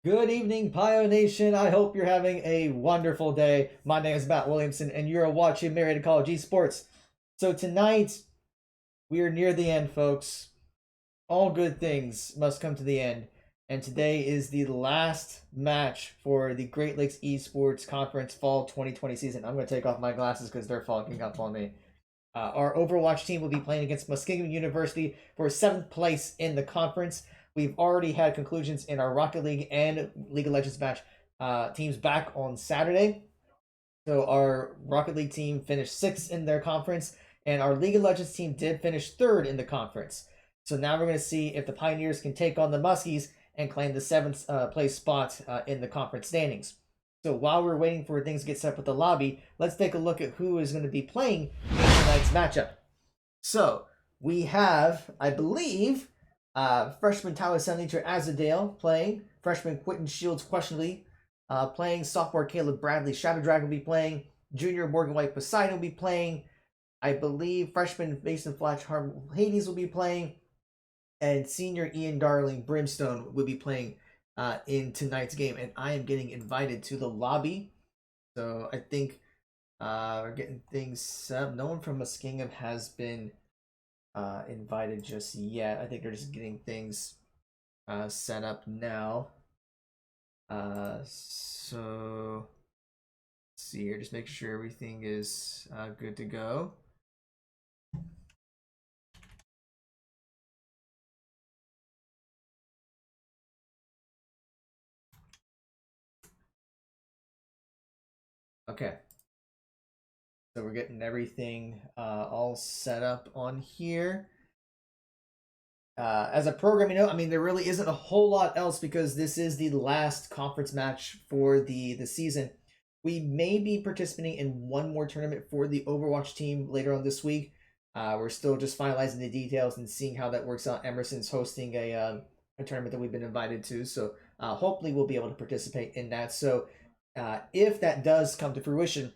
Good evening, Pio Nation. I hope you're having a wonderful day. My name is Matt Williamson, and you're watching Marietta College Esports. So tonight, we are near the end, folks. All good things must come to the end. And today is the last match for the Great Lakes Esports Conference Fall 2020 season. I'm going to take off my glasses because they're fogging up on me. Our Overwatch team will be playing against Muskingum University for 7th place in the conference. We've already had conclusions in our Rocket League and League of Legends match teams back on Saturday. So our Rocket League team finished 6th in their conference, and our League of Legends team did finish 3rd in the conference. So now we're going to see if the Pioneers can take on the Muskies and claim the 7th place spot in the conference standings. So while we're waiting for things to get set up with the lobby, let's take a look at who is going to be playing in tonight's matchup. So we have, I believe, freshman Tyler Senliter Azadale playing, freshman Quentin Shields questionably playing, sophomore Caleb Bradley Shadow Dragon will be playing, junior Morgan White Poseidon will be playing, I believe freshman Mason Flash Hades will be playing, and senior Ian Darling Brimstone will be playing in tonight's game, and I am getting invited to the lobby. So I think we're getting things set up. No one from Muskingum has been invited just yet. I think they're just getting things set up now. So let's see here, just make sure everything is good to go. Okay. So we're getting everything all set up on here. As a programming note, I mean, there really isn't a whole lot else because this is the last conference match for the season. We may be participating in one more tournament for the Overwatch team later on this week. We're still just finalizing the details and seeing how that works out. Emerson's hosting a tournament that we've been invited to, so hopefully we'll be able to participate in that. So if that does come to fruition,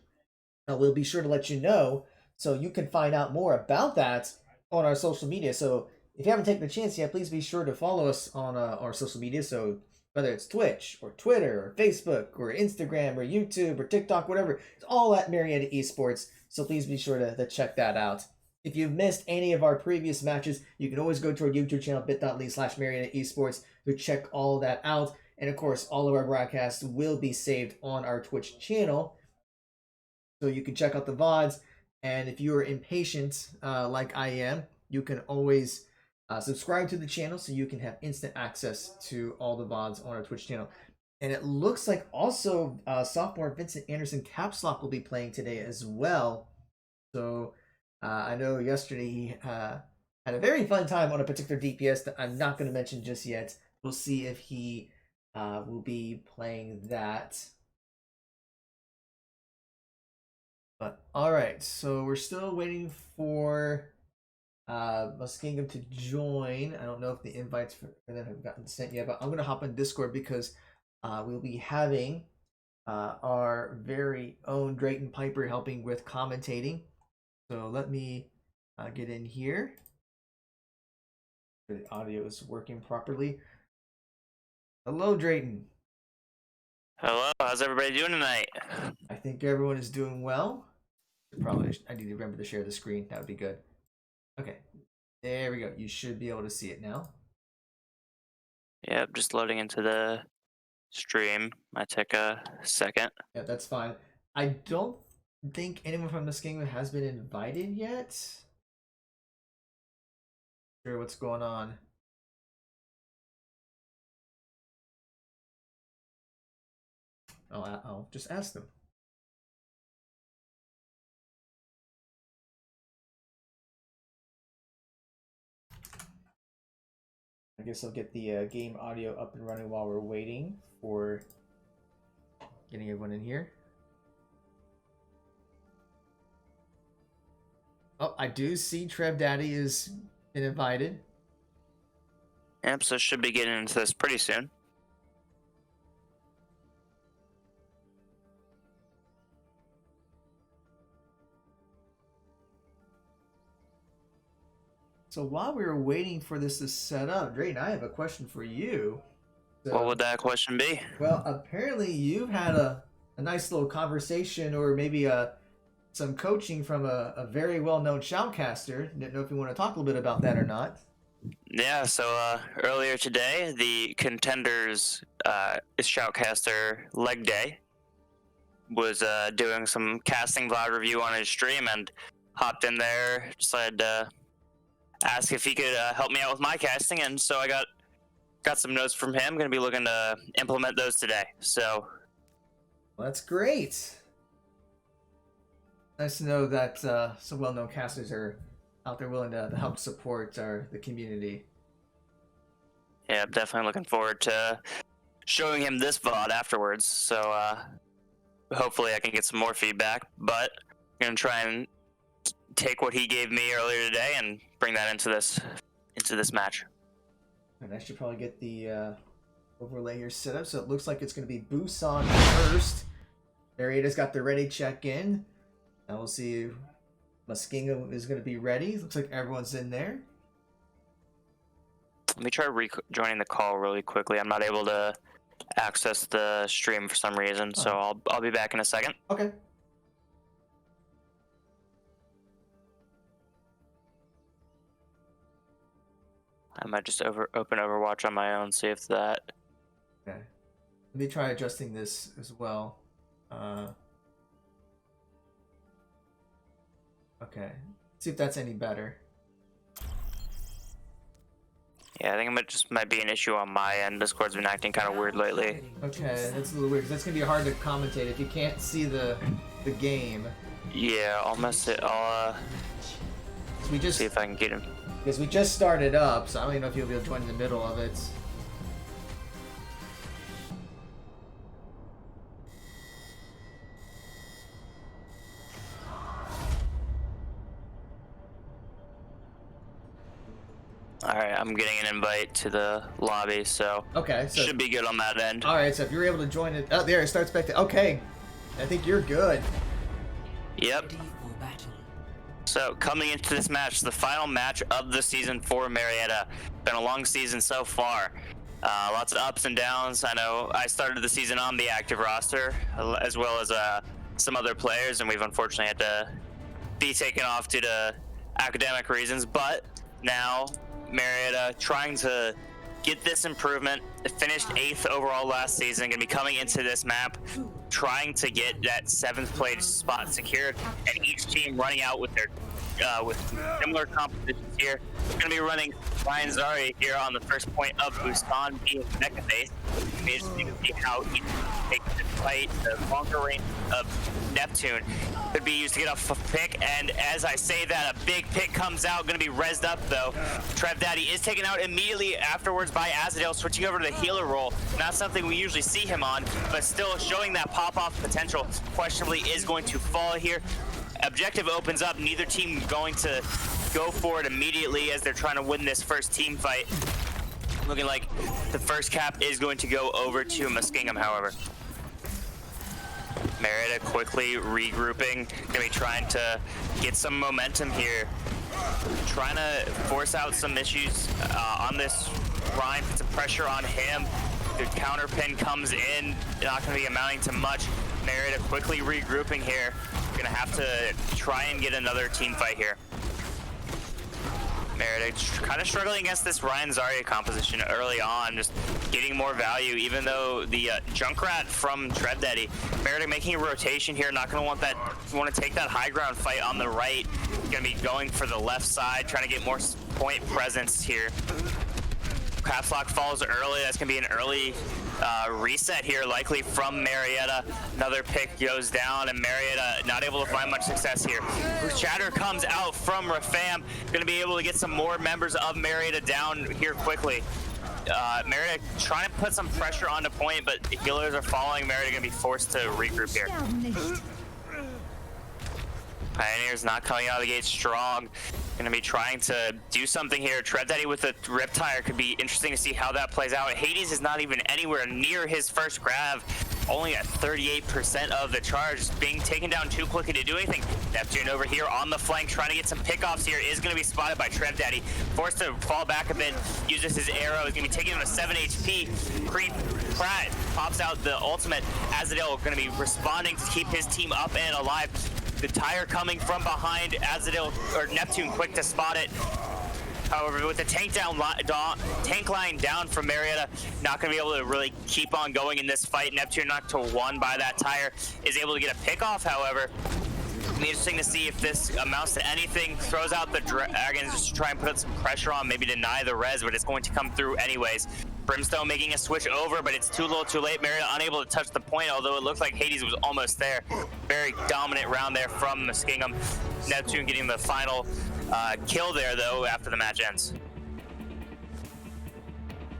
we'll be sure to let you know so you can find out more about that on our social media. So if you haven't taken the chance yet, please be sure to follow us on our social media. So whether it's Twitch or Twitter or Facebook or Instagram or YouTube or TikTok, whatever, it's all at Marietta Esports. So please be sure to check that out. If you've missed any of our previous matches, you can always go to our YouTube channel, bit.ly/Marietta Esports, to check all that out. And of course, all of our broadcasts will be saved on our Twitch channel, so you can check out the VODs. And if you are impatient like I am, you can always subscribe to the channel so you can have instant access to all the VODs on our Twitch channel. And it looks like also sophomore Vincent Anderson Capslock will be playing today as well. So I know yesterday he had a very fun time on a particular DPS that I'm not going to mention just yet. We'll see if he will be playing that. But all right, so we're still waiting for Muskingum to join. I don't know if the invites for them have gotten sent yet, but I'm gonna hop on Discord because we'll be having our very own Drayton Piper helping with commentating. So let me get in here. The audio is working properly. Hello, Drayton. Hello, how's everybody doing tonight? I think everyone is doing well. I need to remember to share the screen. That would be good. Okay, there we go. You should be able to see it now. Yep, just loading into the stream. Might take a second. Yeah, that's fine. I don't think anyone from Muskingum has been invited yet. Sure, what's going on? I'll just ask them. I guess I'll get the game audio up and running while we're waiting for getting everyone in here. Oh, I do see Trev Daddy has been invited. Yep, so should be getting into this pretty soon. So while we were waiting for this to set up, Drayton, I have a question for you. So, What would that question be? well, apparently you've had a nice little conversation or maybe some coaching from a very well-known shoutcaster. Didn't know if you want to talk a little bit about that or not. Yeah, so earlier today, the Contenders shoutcaster leg day was doing some casting VOD review on his stream and hopped in there, decided to ask if he could help me out with my casting, and so I got some notes from him. Going to be looking to implement those today. So Well, that's great. Nice to know that some well-known casters are out there willing to help support the community. yeah, I'm definitely looking forward to showing him this VOD afterwards. So hopefully I can get some more feedback. But I'm going to try and take what he gave me earlier today and bring that into this match. And I should probably get the overlay here set up. So it looks like it's going to be Busan first. Marietta's got the ready check in. Now we'll see Muskingum is going to be ready. Looks like everyone's in there. Let me try joining the call really quickly. I'm not able to access the stream for some reason, so I'll be back in a second. Okay. I might just open Overwatch on my own, see if that. Okay. Let me try adjusting this as well. Okay. See if that's any better. Yeah, I think it might be an issue on my end. Discord's been acting kind of weird lately. Okay, that's a little weird. 'Cause that's gonna be hard to commentate if you can't see the game. Yeah, I'll mess it. I'll So we just see if I can get him. because we just started up, so I don't even know if you'll be able to join in the middle of it. All right, I'm getting an invite to the lobby, so Okay, so should be good on that end. all right. So if you're able to join it, oh, there it starts back to. Okay, I think you're good. Yep. So coming into this match, the final match of the season for Marietta. Been a long season so far. Lots of ups and downs. I know I started the season on the active roster, as well as some other players, and we've unfortunately had to be taken off due to academic reasons. But now Marietta trying to get this improvement. Finished 8th overall last season. Going to be coming into this map, trying to get that 7th place spot secured, and each team running out with their with similar compositions here. We're going to be running Ryan Zari here on the first point of Busan being Mecha Face. We just need to see how he takes this fight. The longer range of Neptune could be used to get off a pick, and as I say that, a big pick comes out. Going to be rezzed up though. Trev Daddy is taken out immediately afterwards by Azadale, switching over to the healer role. Not something we usually see him on, but still showing that pop-off potential. Questionably is going to fall here. Objective opens up. Neither team going to go for it immediately as they're trying to win this first team fight. Looking like the first cap is going to go over to Muskingum, however. Marietta quickly regrouping. Gonna be trying to get some momentum here. Trying to force out some issues on this Ryan, put some pressure on him. The counter pin comes in, not gonna be amounting to much. Marietta quickly regrouping here. Gonna have to try and get another team fight here. Marietta kind of struggling against this Ryan Zarya composition early on, just getting more value, even though the Junkrat from Trev Daddy. Marietta making a rotation here, not gonna want to take that high ground fight on the right. Gonna be going for the left side, trying to get more point presence here. Caps lock falls early. That's gonna be an early reset here, likely from Marietta. Another pick goes down, and Marietta not able to find much success here. Chatter comes out from Rafam. Gonna be able to get some more members of Marietta down here quickly. Marietta trying to put some pressure on the point, but healers are following. Marietta gonna be forced to regroup here. Pioneer's not coming out of the gate strong. Gonna be trying to do something here. Trev Daddy with a Riptire could be interesting to see how that plays out. Hades is not even anywhere near his first grab. only at 38% of the charge, being taken down too quickly to do anything. Neptune over here on the flank, trying to get some pickoffs here, is going to be spotted by Trev Daddy, forced to fall back a bit, uses his arrow, is going to be taking him to 7 HP. Creep Pratt pops out the ultimate. Azadil going to be responding to keep his team up and alive. The tire coming from behind, Azadil, or Neptune quick to spot it. However, with the tank line down from Marietta, not going to be able to really keep on going in this fight. Neptune knocked to 1 by that tire, is able to get a pick off, however. It'll be interesting to see if this amounts to anything. Throws out the dragons just to try and put some pressure on, maybe deny the res, but it's going to come through anyways. Brimstone making a switch over, but it's too little too late. Marietta unable to touch the point, although it looked like Hades was almost there. Very dominant round there from Muskingum. Neptune getting the final kill there, though, after the match ends.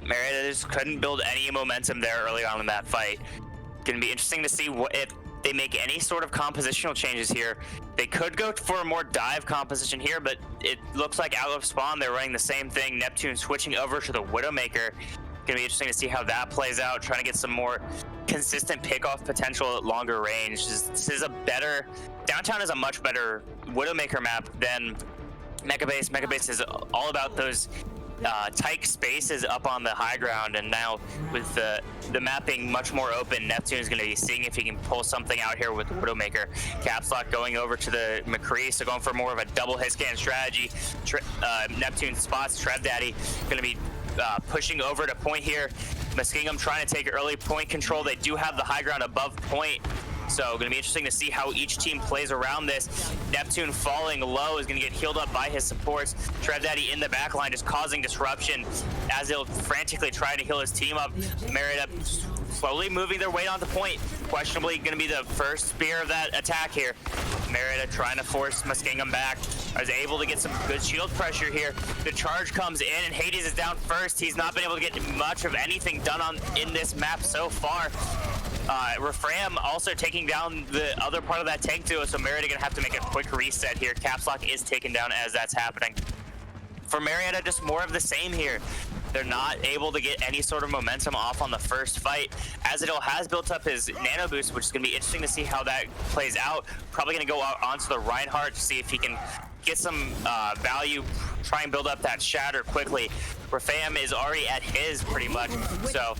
Marietta just couldn't build any momentum there early on in that fight. Gonna be interesting to see if they make any sort of compositional changes here. They could go for a more dive composition here, but it looks like out of spawn they're running the same thing. Neptune switching over to the Widowmaker. Gonna be interesting to see how that plays out, trying to get some more consistent pickoff potential at longer range. This is a better, downtown is a much better Widowmaker map than Mechabase. Mechabase is all about those tight spaces up on the high ground, and now with the map being much more open, Neptune is going to be seeing if he can pull something out here with the Widowmaker. Caps Lock going over to the McCree, so going for more of a double hit scan strategy. Neptune spots Trev Daddy, going to be pushing over to point here. Muskingum trying to take early point control. They do have the high ground above point, so going to be interesting to see how each team plays around this. Neptune falling low is going to get healed up by his supports. Trev Daddy in the back line just causing disruption as they'll frantically try to heal his team up. Marietta slowly moving their weight on the point. Questionably going to be the first spear of that attack here. Marietta trying to force Muskingum back. Is able to get some good shield pressure here. The charge comes in and Hades is down first. He's not been able to get much of anything done in this map so far. Refram also taking down the other part of that tank duo, so Marietta gonna have to make a quick reset here. Caps Lock is taken down as that's happening. For Marietta, just more of the same here. They're not able to get any sort of momentum off on the first fight. Azadil has built up his nano boost, which is going to be interesting to see how that plays out. Probably going to go out onto the Reinhardt to see if he can get some value, try and build up that shatter quickly. Rafam is already at his pretty much, so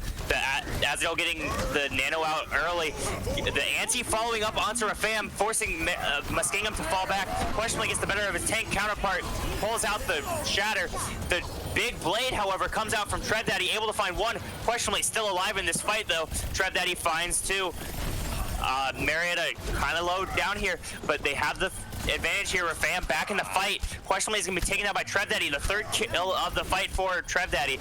Azadil getting the nano out early. The anti following up onto Rafam, forcing Muskingum to fall back. Questionably gets the better of his tank counterpart, pulls out the shatter. The big blade, however, comes out from Trev Daddy, able to find one. Questionably still alive in this fight, though. Trev Daddy finds two. Marietta kind of low down here, but they have the advantage here. Rafam back in the fight. Questionably is going to be taken out by Trev Daddy, the third kill of the fight for Trev Daddy.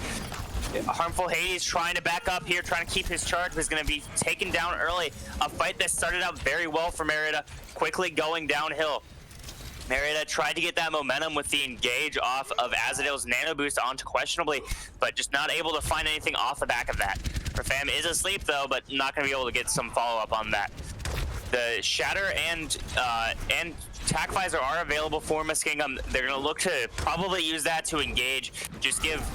Harmful Hades trying to back up here, trying to keep his charge, but is going to be taken down early. A fight that started out very well for Marietta, quickly going downhill. Marietta tried to get that momentum with the engage off of Azadil's nano boost onto Questionably, but just not able to find anything off the back of that. Rafam is asleep though, but not going to be able to get some follow-up on that. The Shatter and Tac Visor are available for Muskingum. They're going to look to probably use that to engage, just give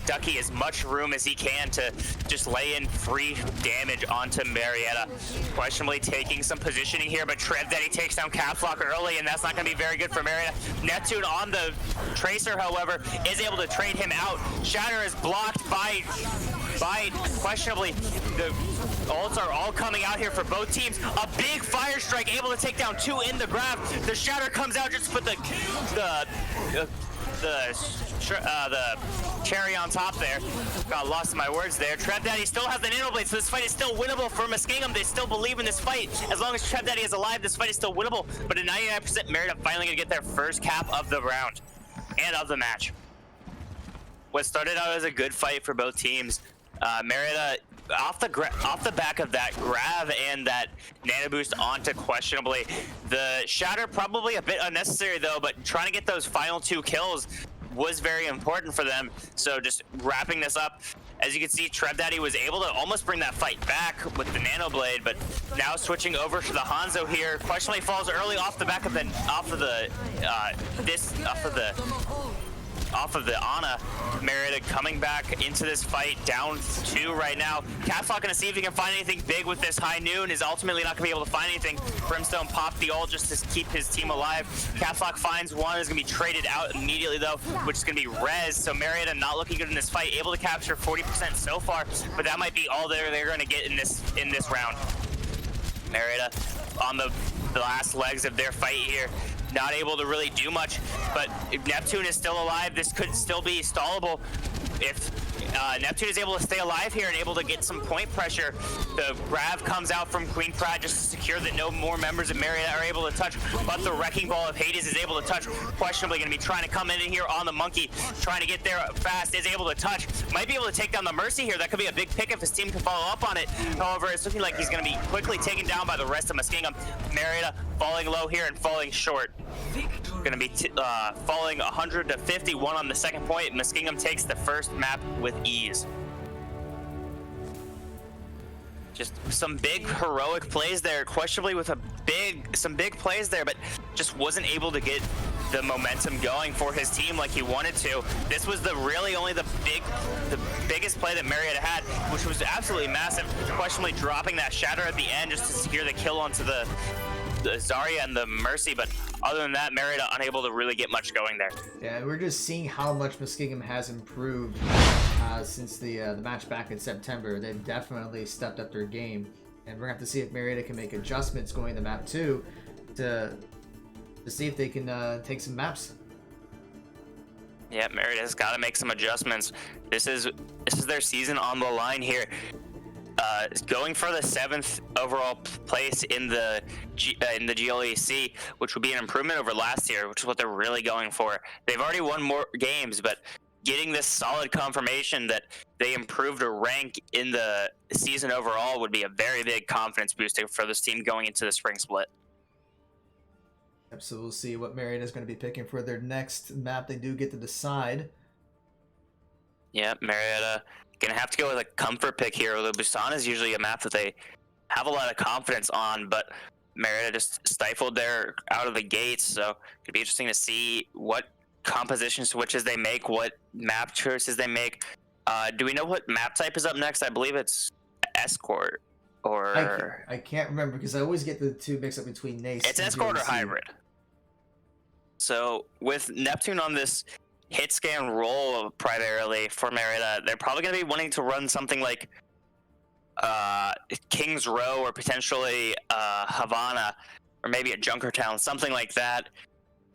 Ducky as much room as he can to just lay in free damage onto Marietta. Questionably taking some positioning here, but Trev Daddy takes down Caps Lock early, and that's not going to be very good for Marietta. Neptune on the Tracer, however, is able to trade him out. Shatter is blocked by Questionably. The ults are all coming out here for both teams. A big fire strike, able to take down two in the grab. The Shatter comes out just to put the cherry on top there. Got lost in my words there. Trev Daddy still has the nano blade, so this fight is still winnable for Muskingum. They still believe in this fight. As long as Trev Daddy is alive, this fight is still winnable. But at 99%, Marietta finally gonna get their first cap of the round and of the match. What started out as a good fight for both teams, Marietta off the back of that grab and that nano boost onto Questionably. The Shatter probably a bit unnecessary though, but trying to get those final two kills was very important for them. So just wrapping this up, as you can see, Trev Daddy was able to almost bring that fight back with the nano blade, but now switching over to the Hanzo here. Questionably falls early off the back of the off of the Ana. Marietta coming back into this fight, down 2 right now. Caps Lock gonna see if he can find anything big with this high noon. Is ultimately not gonna be able to find anything. Brimstone popped the ult just to keep his team alive. Caps Lock finds one, is gonna be traded out immediately though, which is gonna be Rez. So Marietta not looking good in this fight, able to capture 40% so far, but that might be all they're gonna get in this round. Marietta on the last legs of their fight here, not able to really do much, but if Neptune is still alive, this could still be stallable. If Neptune is able to stay alive here and able to get some point pressure, the grab comes out from Queen Pride just to secure that no more members of Marietta are able to touch, but the Wrecking Ball of Hades is able to touch. Questionably going to be trying to come in here on the Monkey, trying to get there fast, is able to touch. Might be able to take down the Mercy here. That could be a big pick if his team can follow up on it. However, it's looking like he's going to be quickly taken down by the rest of Muskingum. Marietta falling low here and falling short. Going to be falling 100 to 51 on the second point. Muskingum takes the first map with ease. Just some big heroic plays there, questionably with some big plays there, but just wasn't able to get the momentum going for his team like he wanted to. This was really only the biggest play that Marietta had, which was absolutely massive. Questionably dropping that shatter at the end just to secure the kill onto the Zarya and the Mercy, but other than that, Marietta unable to really get much going there. Yeah, we're just seeing how much Muskingum has improved since the match back in September. They've definitely stepped up their game, and we're gonna have to see if Marietta can make adjustments going to map 2 to see if they can take some maps. Yeah, Marietta's got to make some adjustments. This is their season on the line here. Going for the 7th overall place in the GLEC, which would be an improvement over last year, which is what they're really going for. They've already won more games, but getting this solid confirmation that they improved a rank in the season overall would be a very big confidence booster for this team going into the spring split. So we'll see what Marietta is going to be picking for their next map. They do get to decide. Yeah, Marietta gonna have to go with a comfort pick here. Although Busan is usually a map that they have a lot of confidence on, but Marietta just stifled there out of the gates. So it'd be interesting to see what composition switches they make, what map choices they make. Do we know what map type is up next? I believe it's Escort or I can't remember because I always get the two mixed up between NACE. It's Escort or Hybrid. So with Neptune on this hit scan role primarily for Marietta, they're probably going to be wanting to run something like King's Row or potentially Havana or maybe a Junkertown, something like that.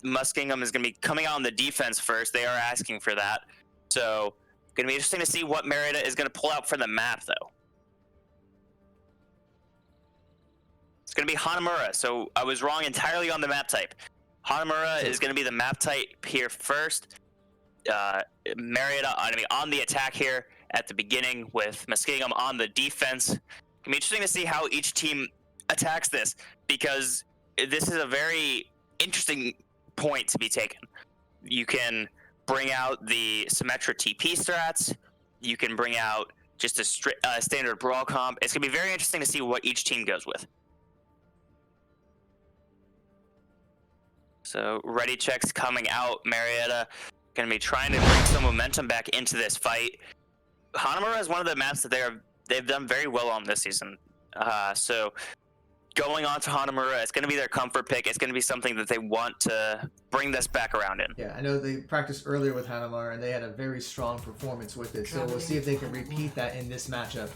Muskingum is going to be coming out on the defense first. They are asking for that. So going to be interesting to see what Marietta is going to pull out for the map, though. It's going to be Hanamura. So I was wrong entirely on the map type. Hanamura is going to be the map type here first. Marietta on the attack here at the beginning with Muskingum on the defense. It's gonna be interesting to see how each team attacks this, because this is a very interesting point to be taken. You can bring out the Symmetra TP strats. You can bring out just a standard brawl comp. It's gonna be very interesting to see what each team goes with. So ready checks coming out. Marietta going to be trying to bring some momentum back into this fight. Hanamura is one of the maps that they've done very well on this season. So going on to Hanamura, it's going to be their comfort pick. It's going to be something that they want to bring this back around in. Yeah, I know they practiced earlier with Hanamura, and they had a very strong performance with it. So we'll see if they can repeat that in this matchup.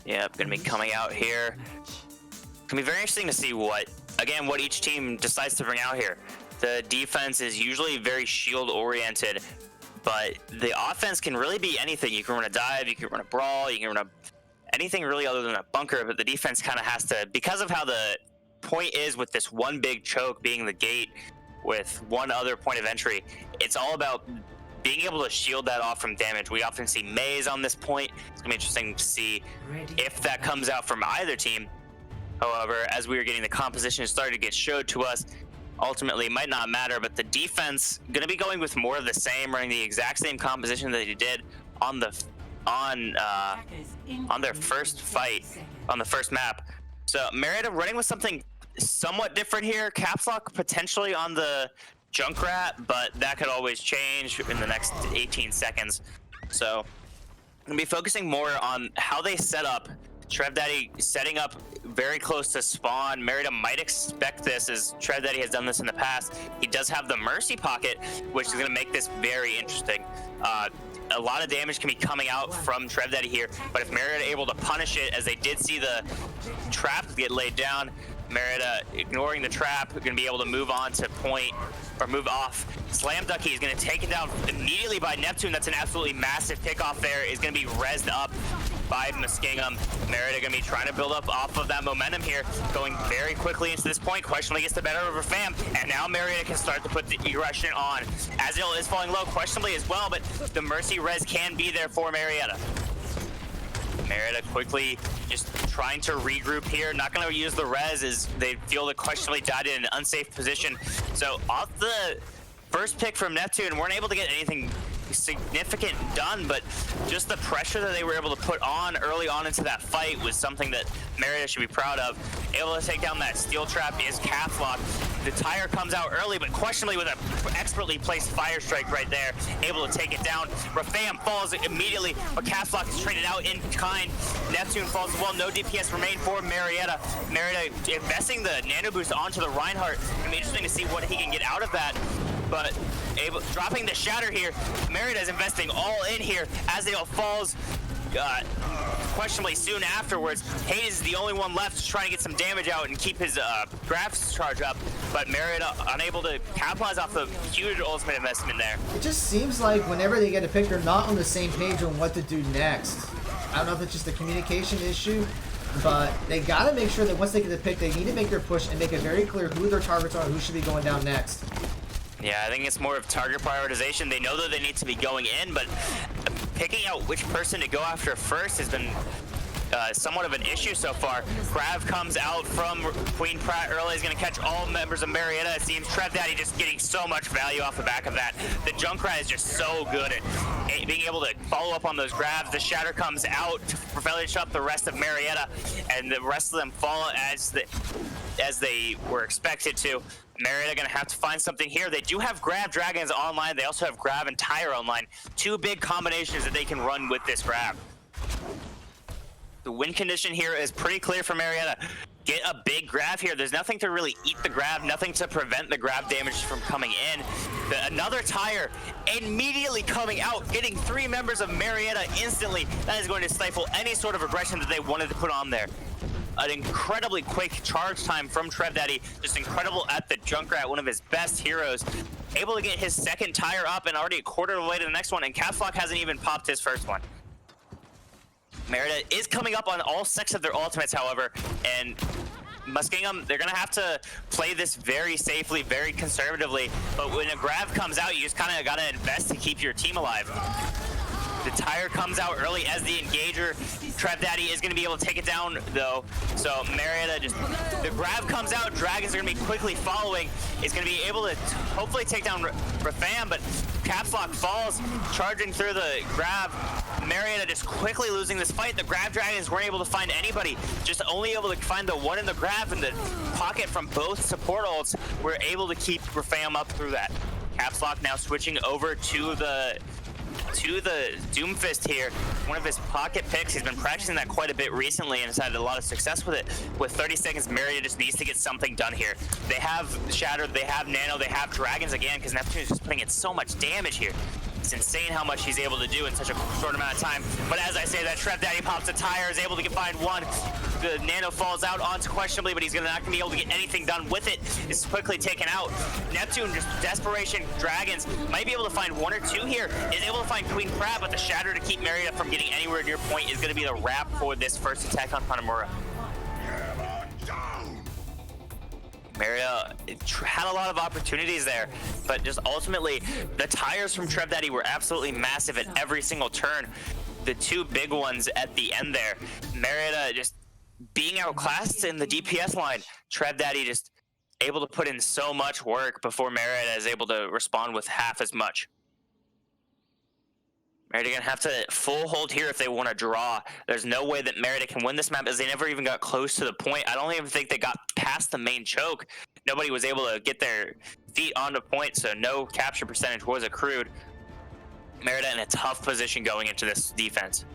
Yeah, going to be coming out here. It's going to be very interesting to see what each team decides to bring out here. The defense is usually very shield-oriented, but the offense can really be anything. You can run a dive, you can run a brawl, you can run anything really other than a bunker, but the defense kind of has to, because of how the point is with this one big choke being the gate with one other point of entry, it's all about being able to shield that off from damage. We often see Maze on this point. It's going to be interesting to see if that comes out from either team. However, as we were getting the composition started to get showed to us, ultimately it might not matter, but the defense going to be going with more of the same, running the exact same composition that he did on their first fight on the first map. So Marietta running with something somewhat different here. Caps Lock potentially on the Junkrat, but that could always change in the next 18 seconds. So I'm gonna be focusing more on how they set up. Trev Daddy setting up very close to spawn. Marietta might expect this, as Trev Daddy has done this in the past. He does have the Mercy pocket, which is going to make this very interesting. A lot of damage can be coming out from Trev Daddy here, but if Marietta able to punish it, as they did see the trap get laid down, Marietta ignoring the trap, going to be able to move on to point, or move off. Slam Ducky is going to take it down immediately by Neptune. That's an absolutely massive pickoff there. Is going to be rezzed up by Muskingum. Marietta going to be trying to build up off of that momentum here, going very quickly into this point. Questionably gets the better of Fam, and now Marietta can start to put the aggression on. Azil is falling low, questionably as well, but the Mercy res can be there for Marietta. Marietta quickly just trying to regroup here. Not going to use the res as they feel that questionably died in an unsafe position. So off the first pick from Neptune, weren't able to get anything significant done, but just the pressure that they were able to put on early on into that fight was something that Marietta should be proud of. Able to take down that steel trap is Calf Lock. The tire comes out early, but questionably with an expertly placed fire strike right there, able to take it down. Rafam falls immediately, but Calf Lock is traded out in kind. Neptune falls as well. No DPS remain for Marietta. Marietta investing the nano boost onto the Reinhardt. It'll be interesting to see what he can get out of that. But dropping the shatter here, Marietta is investing all in here. Azrael falls questionably soon afterwards. Hayes is the only one left trying to get some damage out and keep his graphics charge up, but Marietta unable to capitalize off the huge ultimate investment there. It just seems like whenever they get a pick, they're not on the same page on what to do next. I don't know if it's just a communication issue, but they gotta make sure that once they get the pick, they need to make their push and make it very clear who their targets are and who should be going down next. Yeah, I think it's more of target prioritization. They know that they need to be going in, but picking out which person to go after first has been somewhat of an issue so far. Grav comes out from Queen Pratt early. He's going to catch all members of Marietta. It seems Trev Daddy just getting so much value off the back of that. The Junkrat is just so good at being able to follow up on those grabs. The Shatter comes out to finish up the rest of Marietta, and the rest of them fall as they were expected to. Marietta gonna have to find something here. They do have Grab Dragons online. They also have Grab and Tire online. Two big combinations that they can run with this Grab. The win condition here is pretty clear for Marietta. Get a big grab here. There's nothing to really eat the grab, nothing to prevent the grab damage from coming in. Another Tire immediately coming out, getting 3 members of Marietta instantly. That is going to stifle any sort of aggression that they wanted to put on there. An incredibly quick charge time from Trev Daddy, just incredible at the Junkrat, one of his best heroes. Able to get his second Tire up and already a quarter of the way to the next one, and Capslock hasn't even popped his first one. Marietta is coming up on all 6 of their ultimates, however, and Muskingum, they're gonna have to play this very safely, very conservatively, but when a grab comes out, you just kind of gotta invest to keep your team alive. The Tire comes out early as the engager. Trev Daddy is going to be able to take it down, though. So Marietta the grab comes out. Dragons are going to be quickly following. Is going to be able to hopefully take down Rafam, but Capslock falls, charging through the grab. Marietta just quickly losing this fight. The grab dragons weren't able to find anybody, just only able to find the one in the grab, and the pocket from both support ults were able to keep Rafam up through that. Capslock now switching over to the Doomfist here, one of his pocket picks. He's been practicing that quite a bit recently and has had a lot of success with it. With 30 seconds, Marietta just needs to get something done here. They have Shatter, they have Nano, they have Dragons again, because Neptune is just putting in so much damage here. It's insane how much he's able to do in such a short amount of time. But as I say that, Trev Daddy pops a Tire, is able to find one. The Nano falls out onto questionably, but he's not going to be able to get anything done with it. It's quickly taken out. Neptune, just desperation. Dragons might be able to find 1 or 2 here. Is able to find Queen Crab, but the Shatter to keep Marietta from getting anywhere near point is going to be the wrap for this first attack on Hanamura. Marietta had a lot of opportunities there, but just ultimately, the Tires from Trev Daddy were absolutely massive at every single turn. The 2 big ones at the end there. Marietta just being outclassed in the DPS line. Trev Daddy just able to put in so much work before Marietta is able to respond with half as much. Marietta gonna have to full hold here if they want to draw. There's no way that Marietta can win this map, as they never even got close to the point. I don't even think they got past the main choke. Nobody was able to get their feet onto point, so no capture percentage was accrued. Marietta in a tough position going into this defense.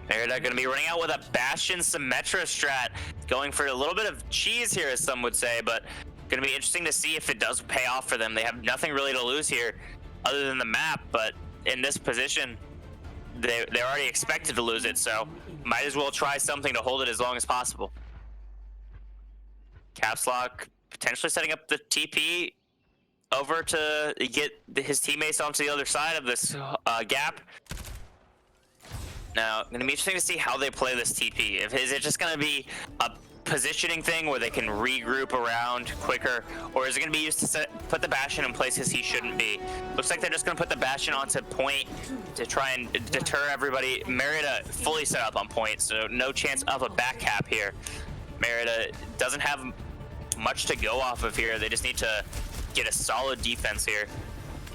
Marietta going to be running out with a Bastion Symmetra strat, going for a little bit of cheese here, as some would say, but going to be interesting to see if it does pay off for them. They have nothing really to lose here other than the map, but in this position, they're already expected to lose it, so might as well try something to hold it as long as possible. Caps Lock potentially setting up the TP over to get his teammates onto the other side of this gap. Now, going to be interesting to see how they play this TP. Is it just going to be a positioning thing where they can regroup around quicker, or is it going to be used to put the Bastion in places he shouldn't be? Looks like they're just going to put the Bastion onto point to try and deter everybody. Marietta fully set up on point, so no chance of a back cap here. Marietta doesn't have much to go off of here. They just need to get a solid defense here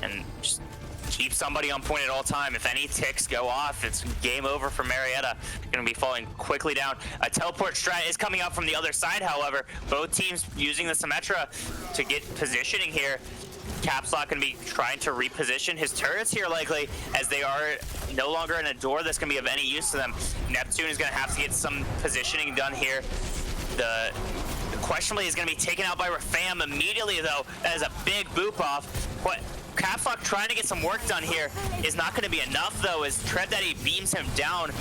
and just keep somebody on point at all time. If any ticks go off, it's game over for Marietta. Going to be falling quickly down. A teleport strat is coming up from the other side, however. Both teams using the Symmetra to get positioning here. Caps Lock going to be trying to reposition his turrets here likely, as they are no longer in a door that's going to be of any use to them. Neptune is going to have to get some positioning done here. The questionably is going to be taken out by Rafam immediately, though. That is a big boop off. What Caps Lock trying to get some work done here is not going to be enough, though, as Tread Daddy beams him down.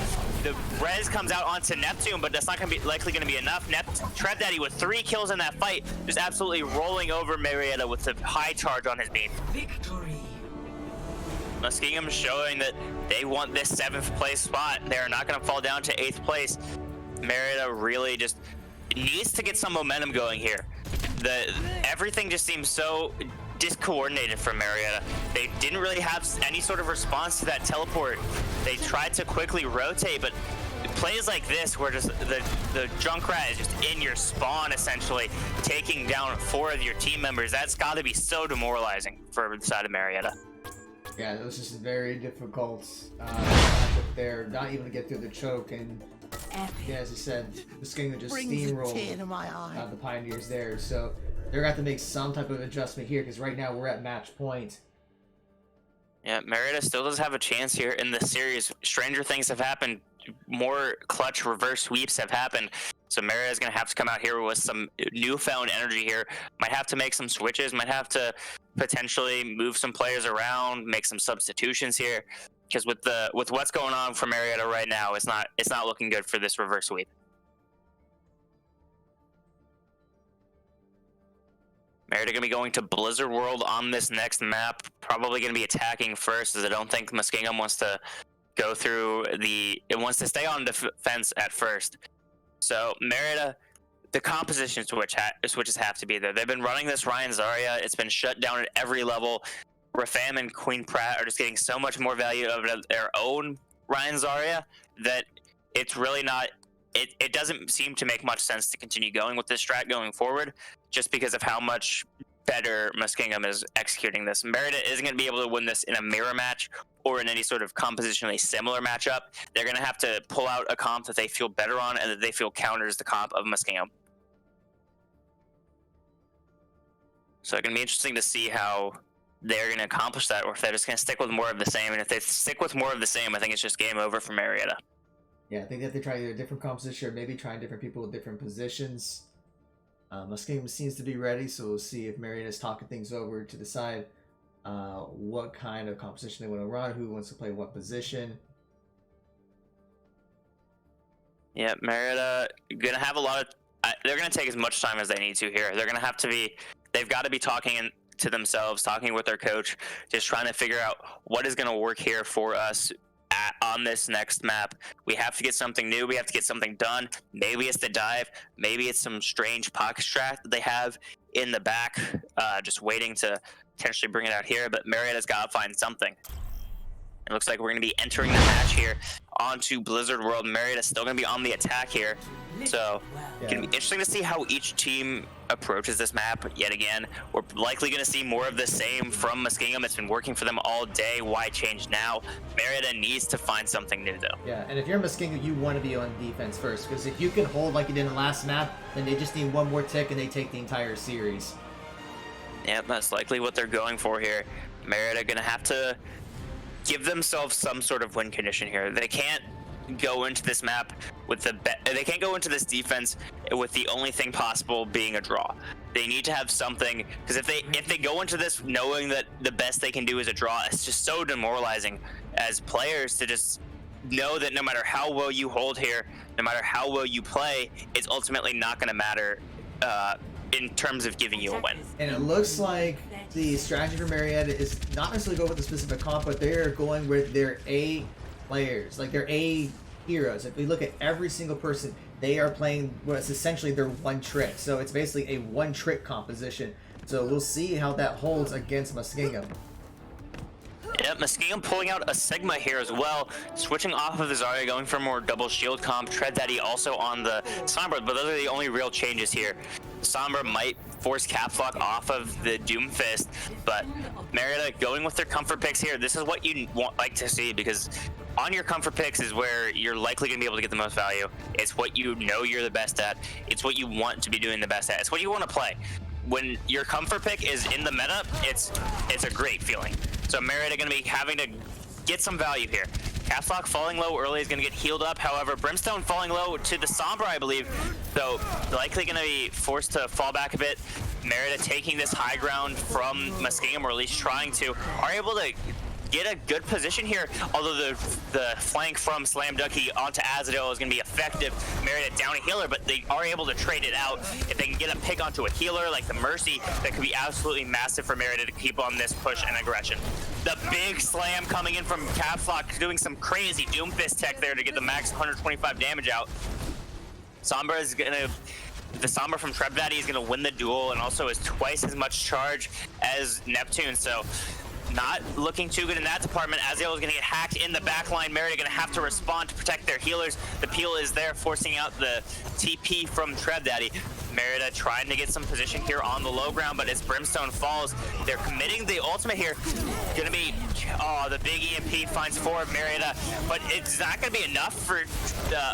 The res comes out onto Neptune, but that's not going to be likely going to be enough. Tread Daddy with 3 kills in that fight, just absolutely rolling over Marietta with a high charge on his beam. Victory. Muskingum showing that they want this 7th place spot. They're not going to fall down to 8th place. Marietta really just needs to get some momentum going here. Everything just seems so discoordinated from Marietta. They didn't really have any sort of response to that teleport. They tried to quickly rotate, but plays like this where just the Junkrat is just in your spawn, essentially taking down 4 of your team members, that's got to be so demoralizing for the side of Marietta. Yeah, it was just very difficult there, not even to get through the choke, and yeah, as you said, Muskingum just steamrolled the Pioneers there, so they're going to have to make some type of adjustment here, because right now we're at match point. Yeah, Marietta still does have a chance here in this series. Stranger things have happened. More clutch reverse sweeps have happened. So Marietta's going to have to come out here with some newfound energy here. Might have to make some switches. Might have to potentially move some players around, make some substitutions here. Because with what's going on for Marietta right now, it's not looking good for this reverse sweep. Marietta going to be going to Blizzard World on this next map. Probably going to be attacking first, as I don't think Muskingum wants to go through it wants to stay on defense at first. So Marietta, the composition switches have to be there. They've been running this Ryan Zarya. It's been shut down at every level. Rafam and Queen Pratt are just getting so much more value of their own Ryan Zarya that it's really not. It doesn't seem to make much sense to continue going with this strat going forward, just because of how much better Muskingum is executing this. Marietta isn't going to be able to win this in a mirror match or in any sort of compositionally similar matchup. They're going to have to pull out a comp that they feel better on and that they feel counters the comp of Muskingum. So it's going to be interesting to see how they're going to accomplish that, or if they're just going to stick with more of the same. And if they stick with more of the same, I think it's just game over for Marietta. Yeah, I think that they try either a different composition or maybe trying different people with different positions. Muskingum seems to be ready, so we'll see if Marietta's talking things over to decide what kind of composition they want to run, who wants to play what position. Yeah, Marietta going to have a lot of... they're going to take as much time as they need to here. They're going to have to be... They've got to be talking to themselves, talking with their coach, just trying to figure out what is going to work here for us on this next map. We have to get something new. We have to get something done. Maybe it's the dive. Maybe it's some strange pocket strat that they have in the back, just waiting to potentially bring it out here. But Marietta's got to find something. It looks like we're going to be entering the match here onto Blizzard World. Marietta's still going to be on the attack here. So it's going to be interesting to see how each team approaches this map yet again. We're likely going to see more of the same from Muskingum. It's been working for them all day. Why change now? Marietta needs to find something new, though. Yeah, and if you're Muskingum, you want to be on defense first, because if you can hold like you did in the last map, then they just need one more tick and they take the entire series. Yep, that's likely what they're going for here. Marietta going to have to give themselves some sort of win condition here. They can't go into this map with they can't go into this defense with the only thing possible being a draw. They need to have something, because if they go into this knowing that the best they can do is a draw, it's just so demoralizing as players to just know that no matter how well you hold here, no matter how well you play, it's ultimately not going to matter in terms of giving you a win. And it looks like the strategy for Marietta is not necessarily go with the specific comp, but they're going with their A players, like their A heroes. If we look at every single person, they are playing what's essentially their one trick. So it's basically a one trick composition. So we'll see how that holds against Muskingum. Yeah, Muskingum pulling out a Sigma here as well, switching off of the Zarya, going for more double shield comp. Tread Daddy also on the Sombra, but those are the only real changes here. Sombra might force Caps Lock off of the Doomfist, but Marietta going with their comfort picks here. This is what you like to see, because on your comfort picks is where you're likely going to be able to get the most value. It's what you know you're the best at. It's what you want to be doing the best at. It's what you want to play. When your comfort pick is in the meta, it's a great feeling. So Marietta going to be having to get some value here. Caps Lock falling low early is going to get healed up. However, Brimstone falling low to the Sombra, I believe, so likely going to be forced to fall back a bit. Marietta taking this high ground from Muskingum, or at least trying to, are able to get a good position here, although the flank from Slam Ducky onto Azadel is going to be effective. Marietta down a healer, but they are able to trade it out. If they can get a pick onto a healer like the Mercy, that could be absolutely massive for Marietta to keep on this push and aggression. The big slam coming in from Caps Lock, doing some crazy Doomfist tech there to get the max 125 damage out. Sombra is going to... The Sombra from Tread Daddy is going to win the duel, and also is twice as much charge as Neptune, so not looking too good in that department. Azael is going to get hacked in the back line. Marietta going to have to respond to protect their healers. The peel is there, forcing out the TP from Tread Daddy. Marietta trying to get some position here on the low ground, but as Brimstone falls, they're committing the ultimate here. Going to be, the big EMP finds four of Marietta, but it's not going to be enough for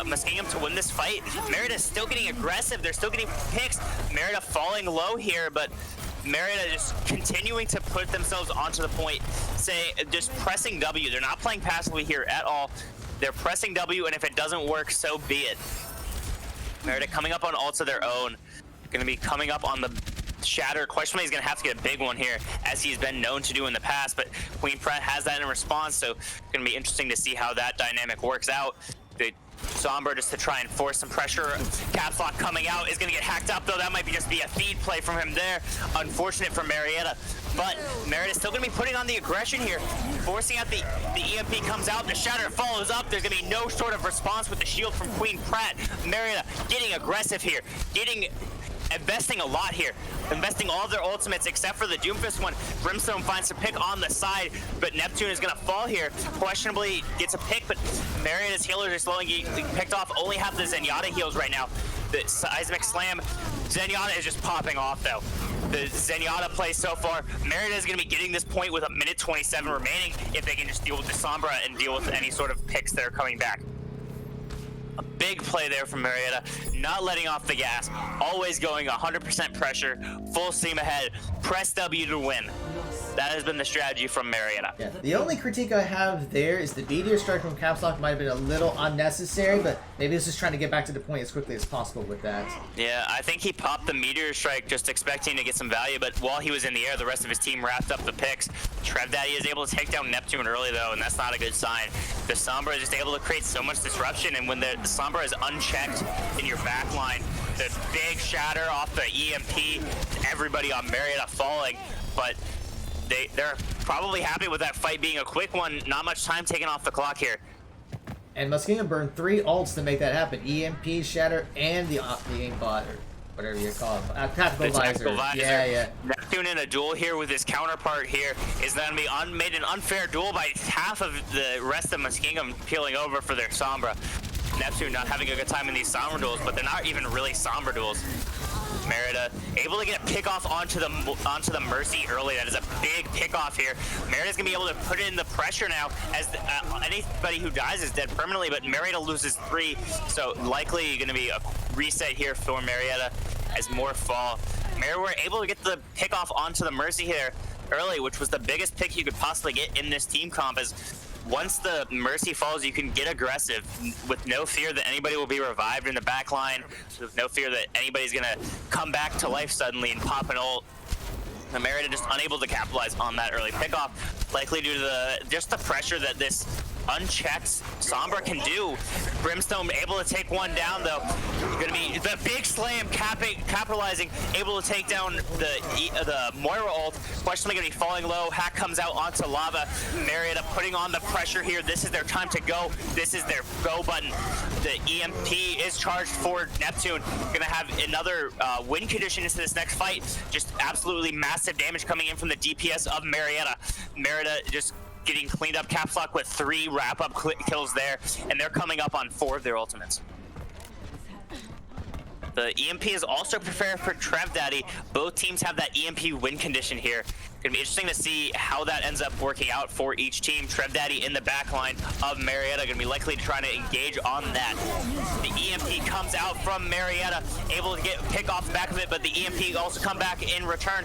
Muskingum to win this fight. Marietta is still getting aggressive. They're still getting picks. Marietta falling low here, but Marietta just continuing to put themselves onto the point, just pressing W. They're not playing passively here at all. They're pressing W, and if it doesn't work, so be it. Marietta coming up on ults of their own. Going to be coming up on the Shatter. Questionably, he's going to have to get a big one here, as he's been known to do in the past, but Queen Pratt has that in response, so it's going to be interesting to see how that dynamic works out. The Sombra just to try and force some pressure. Caps Lock coming out is going to get hacked up, though. That might just be a feed play from him there. Unfortunate for Marietta, but Marietta's still going to be putting on the aggression here, forcing out the EMP comes out, the Shatter follows up. There's going to be no sort of response with the shield from Queen Pratt. Marietta getting aggressive here, investing a lot here, investing all of their ultimates except for the Doomfist one. Brimstone finds a pick on the side, but Neptune is going to fall here. Questionably gets a pick, but Marietta's healers are slowly getting picked off. Only have the Zenyatta heals right now. The Seismic Slam, Zenyatta is just popping off though. The Zenyatta play so far, Marietta is going to be getting this point with a minute 27 remaining if they can just deal with the Sombra and deal with any sort of picks that are coming back. A big play there from Marietta, not letting off the gas, always going 100% pressure, full steam ahead, press W to win. That has been the strategy from Marietta. Yeah, the only critique I have there is the Meteor Strike from Caps Lock might have been a little unnecessary, but maybe it's just trying to get back to the point as quickly as possible with that. Yeah, I think he popped the Meteor Strike just expecting to get some value, but while he was in the air, the rest of his team wrapped up the picks. Trev Daddy is able to take down Neptune early, though, and that's not a good sign. The Sombra is just able to create so much disruption, and when the Sombra is unchecked in your back line, the big shatter off the EMP, everybody on Marietta falling, but they're probably happy with that fight being a quick one. Not much time taken off the clock here. And Muskingum burned 3 ults to make that happen. EMP, Shatter, and the aimbot, or whatever you call it. Tactical visor. Yeah. Neptune in a duel here with his counterpart here is going to be made an unfair duel by half of the rest of Muskingum peeling over for their Sombra. Neptune not having a good time in these Sombra duels, but they're not even really Sombra duels. Marietta able to get a pickoff onto the Mercy early. That is a big pickoff here. Marieta's gonna be able to put in the pressure now, as anybody who dies is dead permanently, but Marietta loses 3, so likely gonna be a reset here for Marietta as more fall. Marietta were able to get the pickoff onto the Mercy here early, which was the biggest pick you could possibly get in this team comp. As once the Mercy falls, you can get aggressive with no fear that anybody will be revived in the back line, with no fear that anybody's gonna come back to life suddenly and pop an ult. And Marietta just unable to capitalize on that early pickoff, likely due to just the pressure that this unchecked Sombra can do. Brimstone able to take one down though. Gonna be the big slam, capitalizing, able to take down the Moira ult. Questionably gonna be falling low. Hack comes out onto lava. Marietta putting on the pressure here. This is their time to go. This is their go button. The EMP is charged for Neptune. Gonna have another win condition into this next fight. Just absolutely massive damage coming in from the DPS of Marietta. Marietta just getting cleaned up. Caps Lock with 3 wrap-up kills there, and they're coming up on 4 of their ultimates. The EMP is also prepared for Trev Daddy. Both teams have that EMP win condition here. Gonna be interesting to see how that ends up working out for each team. Trev Daddy in the back line of Marietta, gonna be likely trying to engage on that. The EMP comes out from Marietta, able to pick off the back of it, but the EMP also come back in return.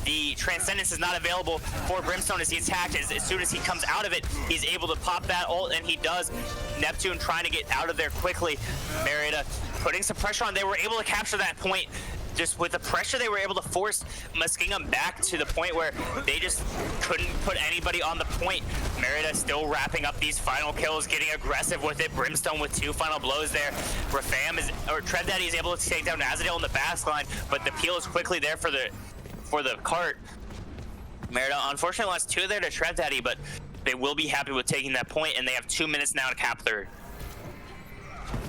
The Transcendence is not available for Brimstone as he attacked. As soon as he comes out of it, he's able to pop that ult, and he does. Neptune trying to get out of there quickly. Marietta putting some pressure on. They were able to capture that point. Just with the pressure, they were able to force Muskingum back to the point where they just couldn't put anybody on the point. Marietta still wrapping up these final kills, getting aggressive with it. Brimstone with 2 final blows there. Trev Daddy is able to take down Azadale in the back line, but the peel is quickly there for the cart. Marietta unfortunately lost 2 there to Trev Daddy, but they will be happy with taking that point, and they have 2 minutes now to cap 3rd.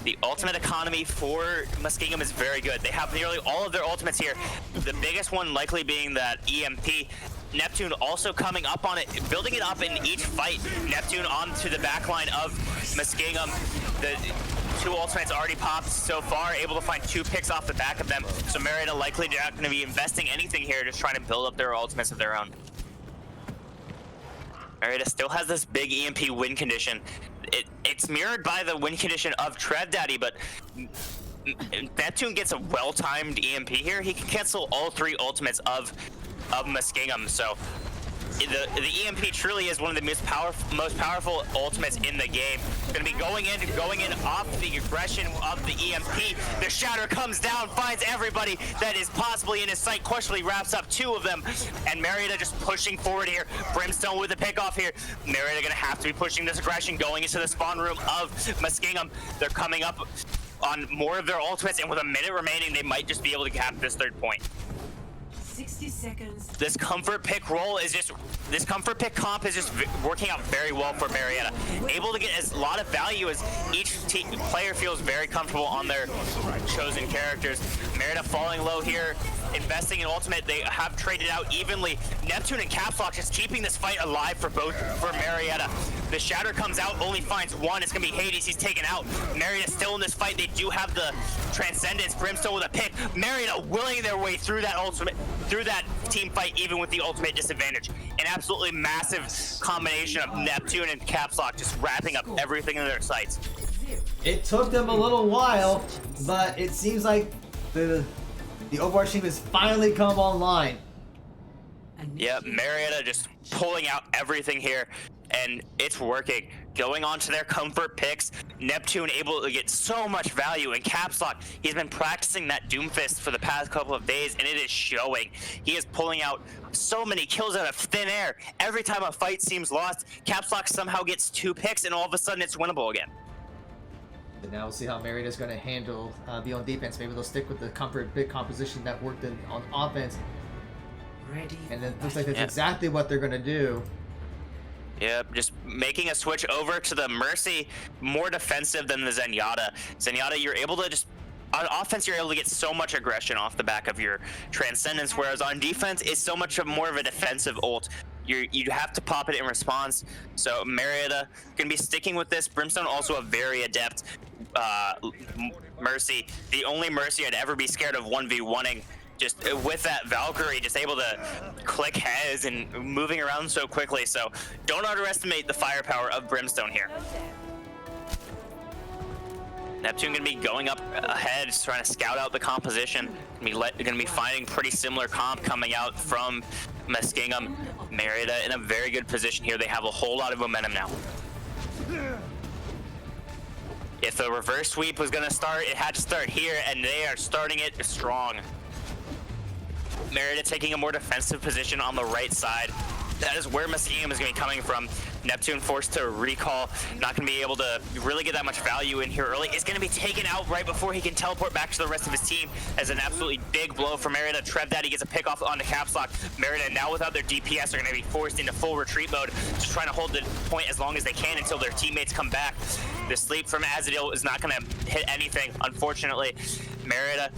The ultimate economy for Muskingum is very good. They have nearly all of their ultimates here. The biggest one likely being that EMP. Neptune also coming up on it, building it up in each fight. Neptune onto the back line of Muskingum. The 2 ultimates already popped so far, able to find 2 picks off the back of them. So Marietta likely not going to be investing anything here, just trying to build up their ultimates of their own. Marietta still has this big EMP win condition. It's mirrored by the win condition of Trev Daddy, but Neptune gets a well-timed EMP here. He can cancel all 3 ultimates of Muskingum. So the EMP truly is one of the most powerful ultimates in the game. Going to be going in off the aggression of the EMP. The Shatter comes down, finds everybody that is possibly in his sight, questionably wraps up 2 of them, and Marietta just pushing forward here. Brimstone with the pickoff here. Marietta going to have to be pushing this aggression, going into the spawn room of Muskingum. They're coming up on more of their ultimates, and with a minute remaining, they might just be able to cap this 3rd point. 60 seconds. This comfort pick comp is just working out very well for Marietta. Able to get as lot of value as each player feels very comfortable on their chosen characters. Marietta falling low here, investing in ultimate. They have traded out evenly. Neptune and Caps Lock just keeping this fight alive for Marietta. The Shatter comes out, only finds 1. It's gonna be Hades. He's taken out. Marietta still in this fight. They do have the Transcendence. Brimstone with a pick. Marietta willing their way through that team fight, even with the ultimate disadvantage. An absolutely massive combination of Neptune and Caps Lock just wrapping up everything in their sights. It took them a little while, but it seems like the Overwatch team has finally come online. Yep, Marietta just pulling out everything here, and it's working. Going on to their comfort picks, Neptune able to get so much value, and Caps Lock, he's been practicing that Doomfist for the past couple of days, and it is showing. He is pulling out so many kills out of thin air. Every time a fight seems lost, Caps Lock somehow gets 2 picks, and all of a sudden it's winnable again. And now we'll see how Marietta's going to handle be on defense. Maybe they'll stick with the comfort big composition that worked on offense. Ready. And it looks like that's exactly what they're going to do. Yep, just making a switch over to the Mercy, more defensive than the Zenyatta. Zenyatta, you're able to just on offense, you're able to get so much aggression off the back of your Transcendence, whereas on defense, it's so much more of a defensive ult. You have to pop it in response. So Marietta going to be sticking with this. Brimstone also a very adept Mercy. The only Mercy I'd ever be scared of 1v1ing. Just with that Valkyrie, just able to click heads and moving around so quickly. So don't underestimate the firepower of Brimstone here. Neptune gonna be going up ahead, just trying to scout out the composition. Gonna be finding pretty similar comp coming out from Muskingum. Marietta in a very good position here. They have a whole lot of momentum now. If the reverse sweep was gonna start, it had to start here, and they are starting it strong. Marietta taking a more defensive position on the right side. That is where Muskingum is going to be coming from. Neptune forced to recall, not going to be able to really get that much value in here early. Is going to be taken out right before he can teleport back to the rest of his team as an absolutely big blow for Marietta. Trev Daddy gets a pick off onto Caps Lock. Marietta now without their DPS are going to be forced into full retreat mode, just trying to hold the point as long as they can until their teammates come back. The sleep from Azadil is not going to hit anything, unfortunately. Marietta,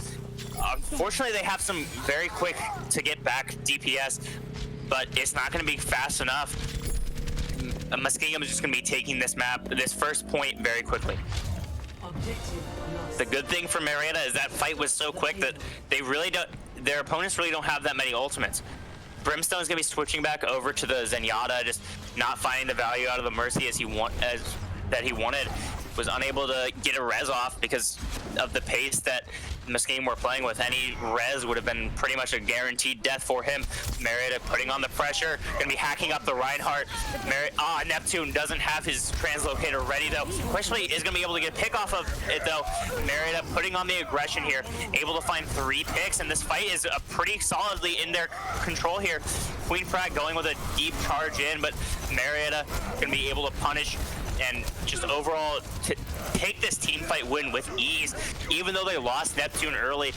unfortunately, they have some very quick to get back DPS, but it's not going to be fast enough. Muskingum is just going to be taking this first point very quickly. The good thing for Marietta is that fight was so quick that their opponents really don't have that many ultimates. Brimstone is going to be switching back over to the Zenyatta, just not finding the value out of the Mercy that he wanted. Was unable to get a res off because of the pace that Muskingum were playing with. Any res would have been pretty much a guaranteed death for him. Marietta putting on the pressure, gonna be hacking up the Reinhardt. Neptune doesn't have his translocator ready though. Questionably is gonna be able to get a pick off of it though. Marietta putting on the aggression here, able to find 3 picks, and this fight is pretty solidly in their control here. Queen Pratt going with a deep charge in, but Marietta gonna be able to punish and just overall take this team fight win with ease. Even though they lost Neptune early,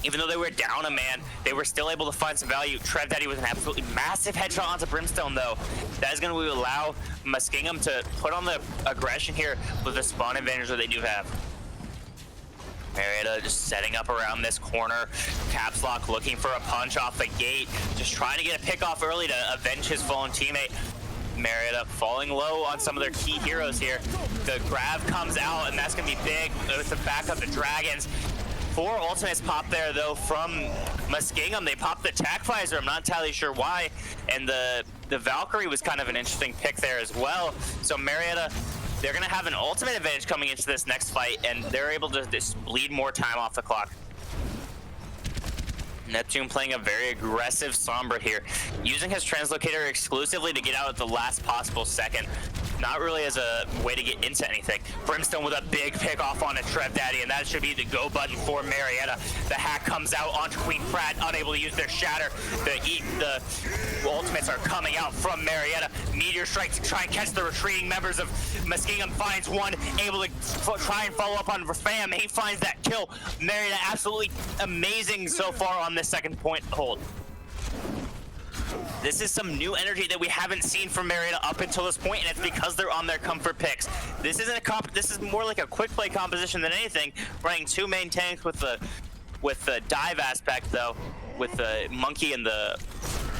even though they were down a man, they were still able to find some value. Trev Daddy with an absolutely massive headshot onto Brimstone though. That is going to allow Muskingum to put on the aggression here with the spawn advantage that they do have. Marietta just setting up around this corner. Caps Lock looking for a punch off the gate, just trying to get a pick off early to avenge his fallen teammate. Marietta falling low on some of their key heroes here. The grab comes out, and that's going to be big with the back of the Dragons. 4 ultimates pop there, though, from Muskingum. They popped the Tac Visor. I'm not entirely sure why. And the Valkyrie was kind of an interesting pick there as well. So Marietta, they're going to have an ultimate advantage coming into this next fight, and they're able to just bleed more time off the clock. Neptune playing a very aggressive Sombra here, using his translocator exclusively to get out at the last possible second. Not really as a way to get into anything. Brimstone with a big pick off on a Trev Daddy, and that should be the go button for Marietta. The hack comes out onto Queen Pratt, unable to use their shatter. The ultimates are coming out from Marietta. Meteor strike to try and catch the retreating members of Muskingum. Finds one, able to try and follow up on Rafam. He finds that kill. Marietta absolutely amazing so far on this second point hold. This is some new energy that we haven't seen from Marietta up until this point, and it's because they're on their comfort picks. This isn't a this is more like a quick play composition than anything. Running 2 main tanks with the dive aspect though, with the Monkey and the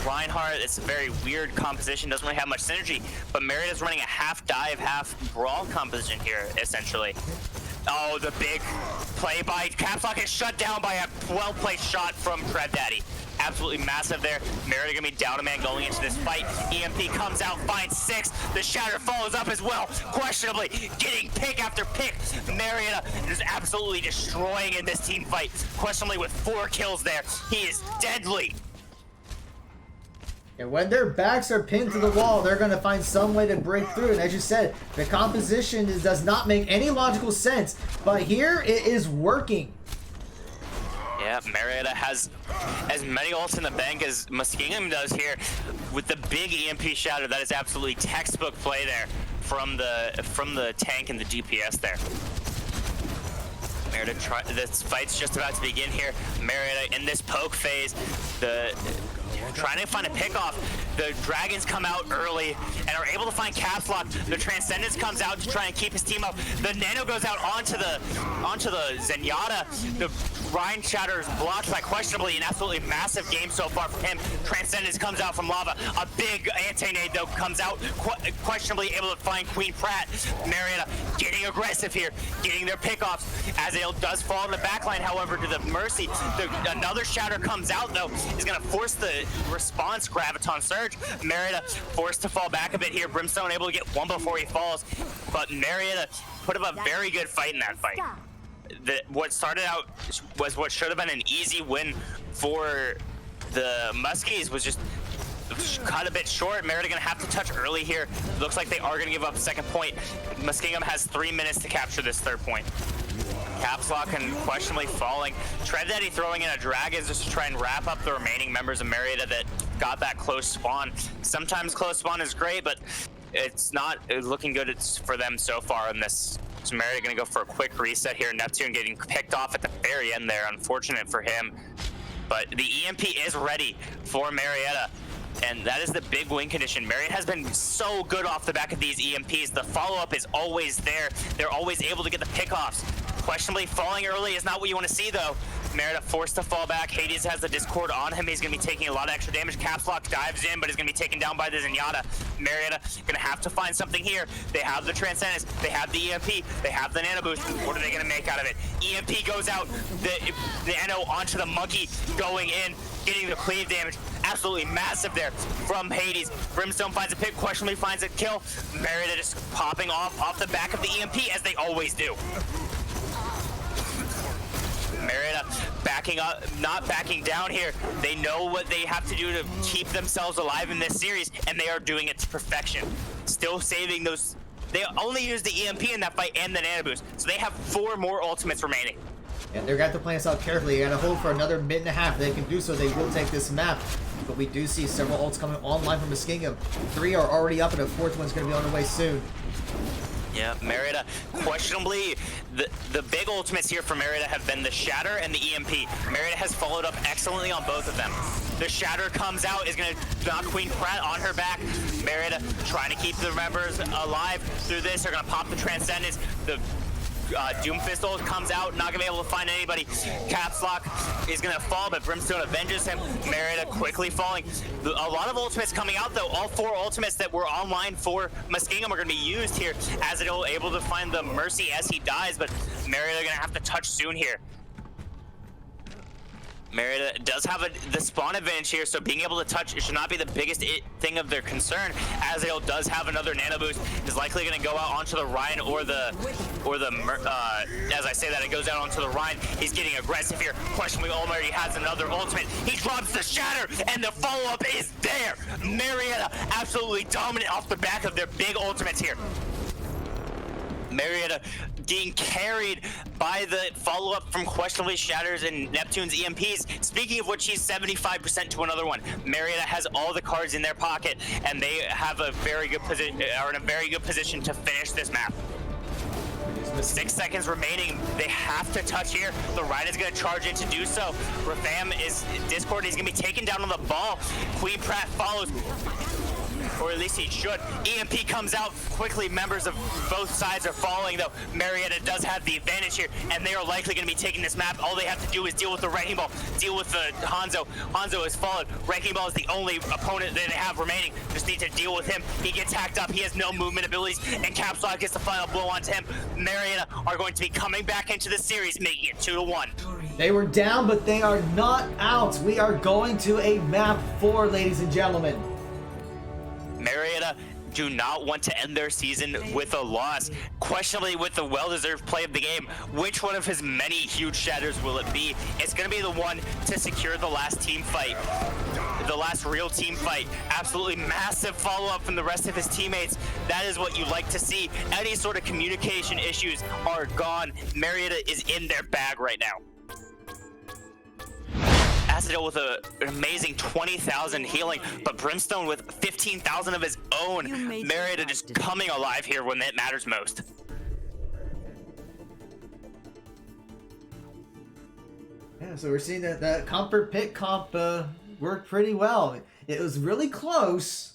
Reinhardt. It's a very weird composition, doesn't really have much synergy, but Marietta's running a half dive, half brawl composition here, essentially. Oh, the big play by Caps Lock is shut down by a well-placed shot from Trev Daddy. Absolutely massive there. Marietta gonna be down a man going into this fight. EMP comes out, finds 6. The shatter follows up as well. Questionably getting pick after pick. Marietta is absolutely destroying in this team fight. Questionably with 4 kills there. He is deadly. And when their backs are pinned to the wall, they're going to find some way to break through. And as you said, the composition does not make any logical sense. But here, it is working. Yeah, Marietta has as many ults in the bank as Muskingum does here. With the big EMP shatter, that is absolutely textbook play there from the tank and the DPS there. Marietta, this fight's just about to begin here. Marietta in this poke phase, trying to find a pick off. The Dragons come out early and are able to find Caps Lock. The Transcendence comes out to try and keep his team up. The Nano goes out onto the Zenyatta. The Ryan Shatter is blocked by questionably an absolutely massive game so far for him. Transcendence comes out from Lava. A big anti-nade though comes out, questionably able to find Queen Pratt. Marietta getting aggressive here, getting their pickoffs. Azael does fall in the backline, however, to the Mercy. Another Shatter comes out though, is gonna force the response Graviton Surge. Marietta forced to fall back a bit here. Brimstone able to get one before he falls, but Marietta put up a very good fight in that fight. What started out was what should have been an easy win for the Muskies was just cut a bit short. Marietta gonna have to touch early here. Looks like they are gonna give up second point. Muskingum has 3 minutes to capture this third point. Caps Lock and questionably falling. Tread Daddy throwing in a Dragons just to try and wrap up the remaining members of Marietta that got that close spawn. Sometimes close spawn is great, but it's not looking good for them so far in this. So Marietta gonna go for a quick reset here. Neptune getting picked off at the very end there. Unfortunate for him. But the EMP is ready for Marietta. And that is the big win condition. Marietta has been so good off the back of these EMPs. The follow-up is always there. They're always able to get the pickoffs. Questionably falling early is not what you want to see though. Marietta forced to fall back. Hades has the Discord on him. He's going to be taking a lot of extra damage. Caps Lock dives in, but he's going to be taken down by the Zenyatta. Marietta going to have to find something here. They have the Transcendence. They have the EMP. They have the Nano Boost. What are they going to make out of it? EMP goes out. The Nano onto the Monkey going in, getting the cleave damage. Absolutely massive there from Hades. Brimstone finds a pick, questionably finds a kill. Marietta just popping off the back of the EMP as they always do. Marietta backing up, not backing down here. They know what they have to do to keep themselves alive in this series, and they are doing it to perfection. Still saving those. They only used the EMP in that fight and the Nano Boost, so they have 4 more ultimates remaining. And they're going to have to plan this out carefully. They got to hold for another minute and a half. If they can do so, they will take this map. But we do see several ults coming online from Muskingum. 3 are already up, and a 4th one's going to be on the way soon. Yeah, Marietta, questionably, the big ultimates here for Marietta have been the Shatter and the EMP. Marietta has followed up excellently on both of them. The Shatter comes out, is going to knock Queen Pratt on her back. Marietta trying to keep the members alive through this. They're going to pop the Transcendence. The Doomfist comes out, not gonna be able to find anybody. Caps Lock is gonna fall, but Brimstone avenges him. Marietta quickly falling. A lot of ultimates coming out though. All 4 ultimates that were online for Muskingum are gonna be used here as it'll able to find the Mercy as he dies, but Marietta gonna have to touch soon here. Marietta does have the spawn advantage here, so being able to touch it should not be the biggest thing of their concern. Azael does have another Nano Boost, is likely going to go out onto the Rhine or the as I say that, it goes out onto the Rhine. He's getting aggressive here. Questionably already has another ultimate. He drops the Shatter, and the follow-up is there. Marietta absolutely dominant off the back of their big ultimates here. Marietta being carried by the follow-up from questionably Shatters and Neptune's EMPs. Speaking of which, she's 75% to another one. Marietta has all the cards in their pocket, and they have a very good position, are in a very good position to finish this map. 6 seconds remaining. They have to touch here. The Ride is going to charge in to do so. Rafam is Discord. He's going to be taken down on the ball. Queen Pratt follows. Or at least he should. EMP comes out quickly. Members of both sides are falling, though. Marietta does have the advantage here, and they are likely going to be taking this map. All they have to do is deal with the Wrecking Ball, deal with the Hanzo. Hanzo is fallen. Wrecking Ball is the only opponent that they have remaining. Just need to deal with him. He gets hacked up. He has no movement abilities, and Caps Lock gets the final blow onto him. Marietta are going to be coming back into the series, making it 2-1. They were down, but they are not out. We are going to a map 4, ladies and gentlemen. Marietta do not want to end their season with a loss. Questionably with the well-deserved play of the game, which one of his many huge shatters will it be? It's going to be the one to secure the last team fight. The last real team fight. Absolutely massive follow-up from the rest of his teammates. That is what you like to see. Any sort of communication issues are gone. Marietta is in their bag right now. Acido with an amazing 20,000 healing, but Brimstone with 15,000 of his own. Marietta just coming alive here when it matters most. Yeah, so we're seeing that comfort pick comp worked pretty well. It was really close,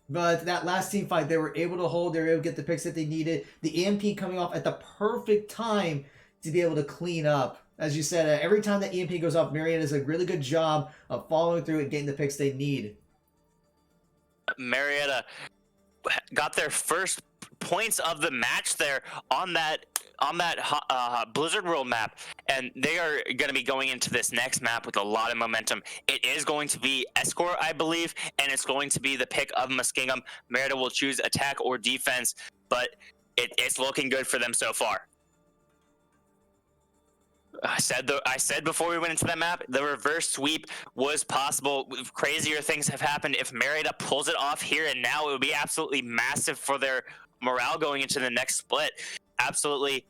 but that last team fight, they were able to hold. They were able to get the picks that they needed. The EMP coming off at the perfect time to be able to clean up. As you said, every time that EMP goes off, Marietta does a really good job of following through and getting the picks they need. Marietta got their first points of the match there on that Blizzard World map, and they are going to be going into this next map with a lot of momentum. It is going to be Escort, I believe, and it's going to be the pick of Muskingum. Marietta will choose attack or defense, but it's looking good for them so far. I said before we went into that map, the reverse sweep was possible. Crazier things have happened. If Marietta pulls it off here and now, it would be absolutely massive for their morale going into the next split. Absolutely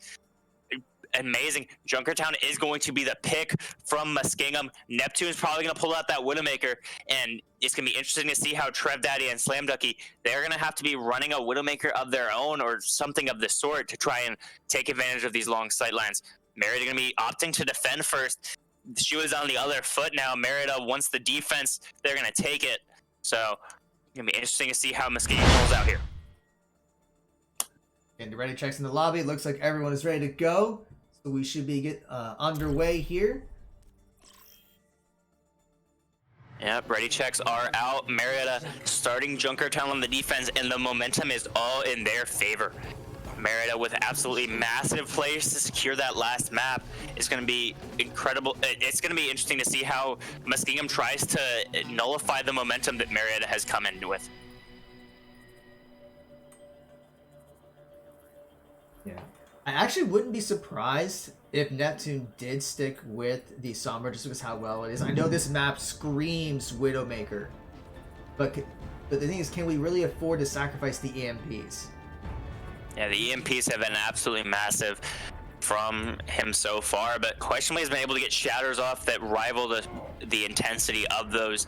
amazing. Junkertown is going to be the pick from Muskingum. Neptune is probably going to pull out that Widowmaker, and it's going to be interesting to see how Trev Daddy and Slam Ducky, they're going to have to be running a Widowmaker of their own or something of the sort to try and take advantage of these long sightlines. Marietta going to be opting to defend first. She was on the other foot now. Marietta wants the defense. They're going to take it. So it's going to be interesting to see how Muskingum pulls out here. And the ready checks in the lobby. It looks like everyone is ready to go. So we should be underway here. Yep, ready checks are out. Marietta starting Junkertown on the defense, and the momentum is all in their favor. Marietta with absolutely massive plays to secure that last map is going to be incredible. It's going to be interesting to see how Muskingum tries to nullify the momentum that Marietta has come in with. Yeah, I actually wouldn't be surprised if Neptune did stick with the Sombra just because how well it is. I know this map screams Widowmaker, but the thing is, can we really afford to sacrifice the EMPs? Yeah, the EMPs have been absolutely massive from him so far, but questionably has been able to get shatters off that rival the intensity of those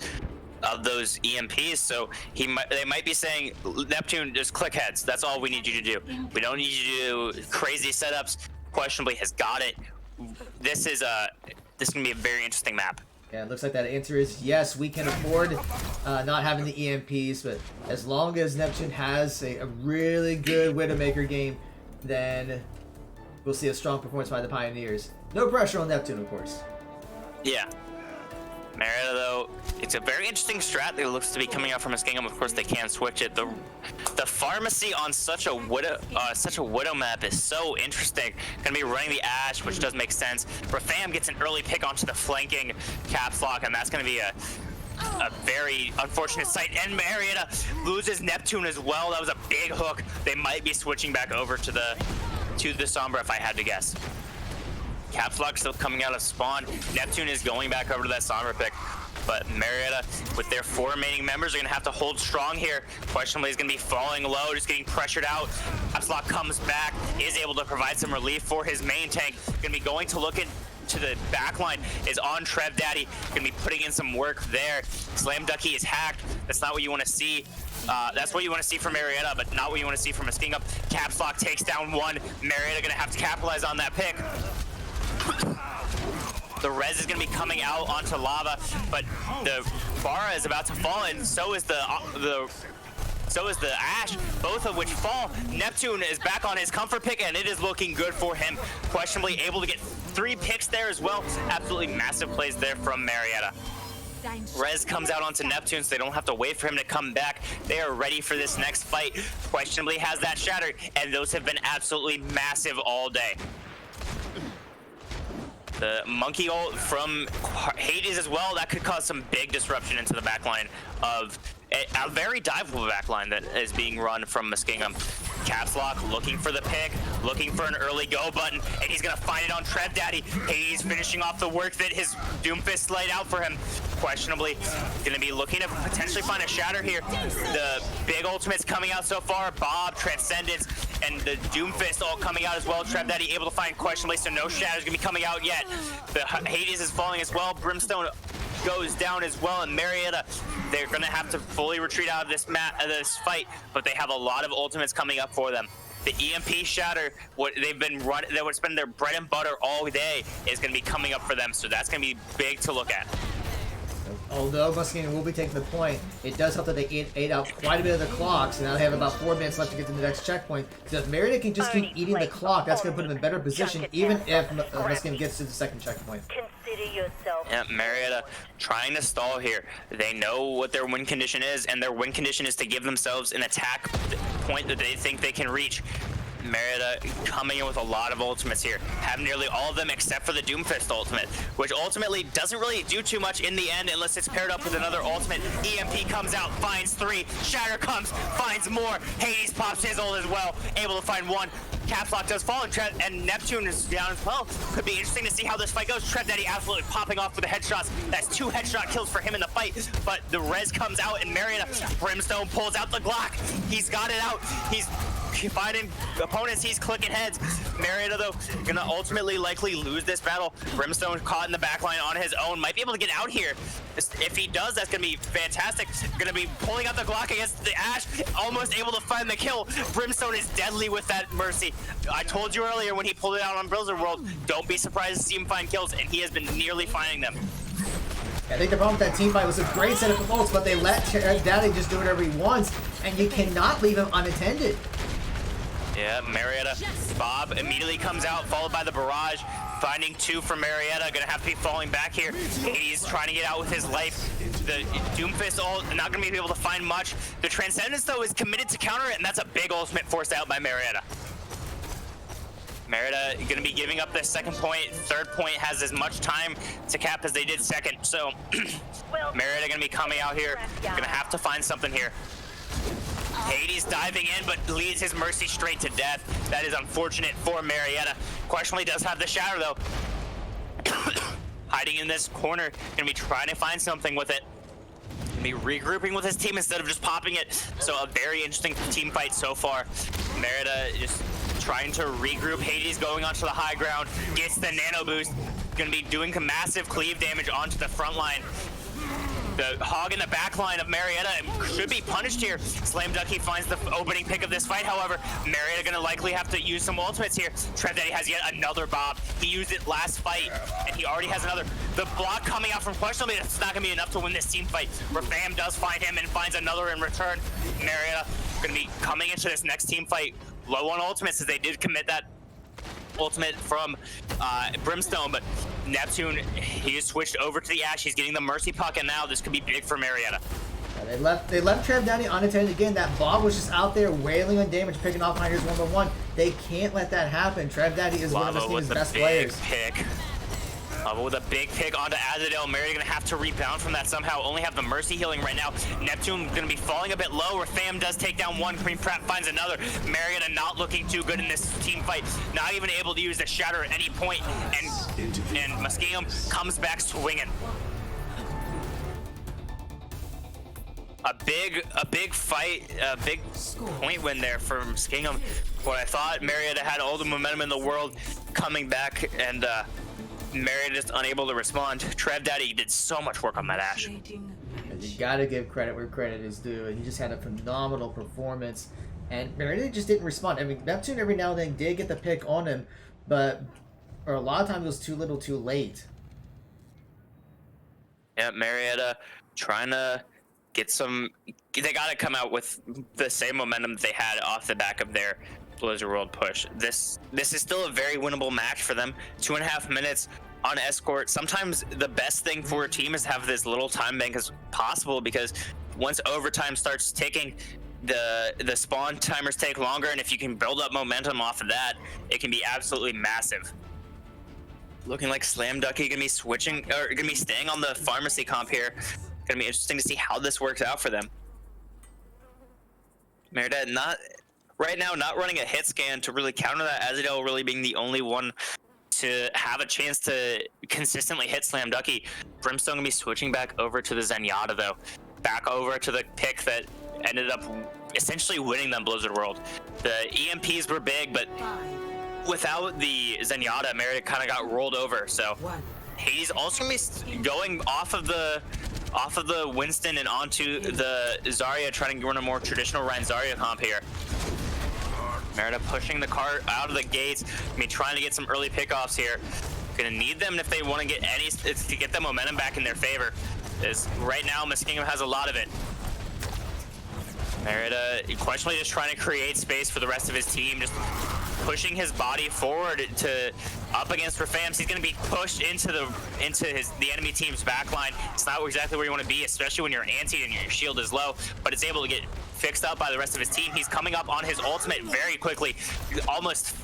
EMPs. So they might be saying, Neptune, just click heads. That's all we need you to do. We don't need you to do crazy setups. Questionably has got it. This is gonna be a very interesting map. Yeah, it looks like that answer is yes, we can afford not having the EMPs, but as long as Neptune has a really good Widowmaker game, then we'll see a strong performance by the Pioneers. No pressure on Neptune, of course. Yeah. Marietta, though, it's a very interesting strat that looks to be coming out from Muskingum. Of course, they can switch it. The pharmacy on such a widow map is so interesting. Gonna be running the Ash, which does make sense. Rafam gets an early pick onto the flanking caps lock, and that's gonna be a very unfortunate sight. And Marietta loses Neptune as well. That was a big hook. They might be switching back over to the Sombra if I had to guess. Caps lock still coming out of spawn. Neptune is going back over to that Sombra pick. But Marietta, with their 4 remaining members, are going to have to hold strong here. Questionably is going to be falling low, just getting pressured out. Caps lock comes back, is able to provide some relief for his main tank. Going to be going to look into the back line, is on Trev Daddy. Going to be putting in some work there. Slam Ducky is hacked. That's not what you want to see. That's what you want to see from Marietta, but not what you want to see from Muskingum. Caps lock takes down one. Marietta going to have to capitalize on that pick. The res is going to be coming out onto lava, but the Bara is about to fall, and so is the Ash, both of which fall. Neptune is back on his comfort pick, and it is looking good for him. Questionably able to get 3 picks there as well. Absolutely massive plays there from Marietta. Rez comes out onto Neptune, so they don't have to wait for him to come back. They are ready for this next fight. Questionably has that shattered, and those have been absolutely massive all day. The monkey ult from Hades as well, that could cause some big disruption into the backline of a very diveable backline that is being run from Muskingum. Caps lock looking for the pick, looking for an early go button, and he's gonna find it on Trev Daddy. Hades finishing off the work that his Doomfist laid out for him. Questionably gonna be looking to potentially find a shatter here. The big ultimates coming out so far, Bob, Transcendence, and the Doomfist all coming out as well. Trev Daddy able to find questionably, so no shatters gonna be coming out yet. The Hades is falling as well. Brimstone goes down as well, and Marietta, they're gonna have to fully retreat out of this fight, but they have a lot of ultimates coming up for them. The EMP shatter, what's been their bread and butter all day, is gonna be coming up for them, so that's gonna be big to look at. Although Muskingum will be taking the point, it does help that they ate out quite a bit of the clock, so now they have about 4 minutes left to get to the next checkpoint. So if Marietta can just keep eating the clock, that's going to put them in better position, even if Muskingum gets to the second checkpoint. Consider yourself. Yeah, Marietta trying to stall here. They know what their win condition is, and their win condition is to give themselves an attack point that they think they can reach. Marietta coming in with a lot of ultimates here. Have nearly all of them except for the Doomfist ultimate, which ultimately doesn't really do too much in the end unless it's paired up with another ultimate. EMP comes out, finds 3. Shatter comes, finds more. Hades pops his ult as well, able to find 1. Caps Lock does fall, and Neptune is down as well. Could be interesting to see how this fight goes. Trev Daddy absolutely popping off with the headshots. That's 2 headshot kills for him in the fight, but the res comes out, and Marietta, Brimstone pulls out the Glock. He's got it out. He's finding opponents, he's clicking heads. Marietta, though, gonna ultimately likely lose this battle. Brimstone caught in the backline on his own, might be able to get out here. If he does, that's gonna be fantastic. Gonna be pulling out the Glock against the Ash, almost able to find the kill. Brimstone is deadly with that Mercy. I told you earlier when he pulled it out on Blizzard World, don't be surprised to see him find kills, and he has been nearly finding them. I think the problem with that team fight was a great setup of ults, but they let Daddy just do whatever he wants, and you cannot leave him unattended. Yeah, Marietta. Bob immediately comes out, followed by the barrage. Finding 2 for Marietta. Gonna have to be falling back here. Hades trying to get out with his life. The Doomfist ult, not gonna be able to find much. The Transcendence, though, is committed to counter it, and that's a big ultimate forced out by Marietta. Marietta gonna be giving up this second point. Third point has as much time to cap as they did second. So Marietta gonna be coming out here. Gonna have to find something here. Hades diving in, but leads his Mercy straight to death. That is unfortunate for Marietta. Questionably does have the Shatter, though. Hiding in this corner, gonna be trying to find something with it. Gonna be regrouping with his team instead of just popping it. So a very interesting team fight so far. Marietta just trying to regroup. Hades going onto the high ground, gets the nano boost. Gonna be doing massive cleave damage onto the front line. The hog in the back line of Marietta should be punished here. Slam Ducky finds the opening pick of this fight, however. Marietta gonna likely have to use some ultimates here. Trev Daddy has yet another Bob. He used it last fight, and he already has another. The block coming out from Questionably, it's not gonna be enough to win this team fight. Fam does find him and finds another in return. Marietta gonna be coming into this next team fight low on ultimates, as they did commit that ultimate from Brimstone, but Neptune, he is switched over to the Ash. He's getting the Mercy puck, and now this could be big for Marietta. Yeah, they left Trev Daddy unattended again. That Bob was just out there wailing on damage, picking off Miners 1-1. They can't let that happen. Trev Daddy is one of this team's best players. Pick. With a big pick onto Azadel. Marietta gonna have to rebound from that somehow. Only have the Mercy healing right now. Neptune gonna be falling a bit low. Fam does take down 1. Cream Prep finds another. Marietta not looking too good in this team fight. Not even able to use the Shatter at any point. And Muskingum comes back swinging. A big fight, a big point win there for Muskingum. What I thought Marietta had all the momentum in the world coming back, and Marietta just unable to respond. Trev Daddy did so much work on that Ash. And you gotta give credit where credit is due, and he just had a phenomenal performance. And Marietta just didn't respond. I mean, Neptune every now and then did get the pick on him, but a lot of times it was too little, too late. Yeah, Marietta trying to get some. They gotta come out with the same momentum that they had off the back of their Blizzard World push. This is still a very winnable match for them. 2.5 minutes on Escort. Sometimes the best thing for a team is to have this little time bank as possible, because once overtime starts ticking, the spawn timers take longer, and if you can build up momentum off of that, it can be absolutely massive. Looking like Slam Ducky gonna be switching, or gonna be staying on the pharmacy comp here. Gonna be interesting to see how this works out for them. Marietta right now not running a hit scan to really counter that. Azadel really being the only one to have a chance to consistently hit Slam Ducky. Brimstone gonna be switching back over to the Zenyatta, though. Back over to the pick that ended up essentially winning them Blizzard World. The EMPs were big, but without the Zenyatta, Marietta kind of got rolled over. So he's also gonna be going off of the Winston and onto the Zarya, trying to run a more traditional Ryan Zarya comp here. Marietta pushing the cart out of the gates. I mean, trying to get some early pickoffs here. Gonna need them if they want to get to get the momentum back in their favor. Is right now Muskingum has a lot of it. Marietta questionably just trying to create space for the rest of his team, just pushing his body forward to up against Rafams. He's going to be pushed into the enemy team's backline. It's not exactly where you want to be, especially when you're anti and your shield is low, but it's able to get fixed up by the rest of his team. He's coming up on his ultimate very quickly, almost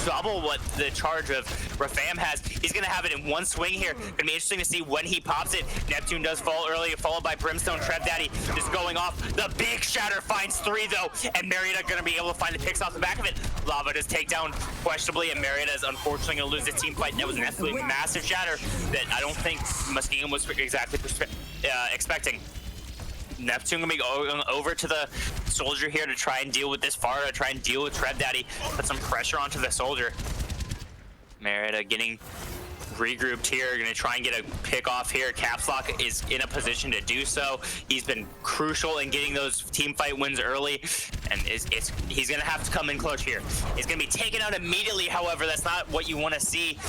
double what the charge of Rafam has. He's going to have it in one swing here. Going to be interesting to see when he pops it. Neptune does fall early, followed by Brimstone. Trev Daddy just going off. The big shatter finds 3 though, and Marietta going to be able to find the picks off the back of it. Lava does take down questionably, and Marietta is unfortunately going to lose the team fight. That was an absolutely massive shatter that I don't think Muskingum was exactly expecting. Neptune gonna be going over to the soldier here to try and deal with this Farah, try and deal with Trev Daddy, put some pressure onto the soldier. Marietta getting regrouped here, gonna try and get a pick off here. Caps Lock is in a position to do so. He's been crucial in getting those team fight wins early, and he's gonna have to come in clutch here. He's gonna be taken out immediately, however, that's not what you want to see.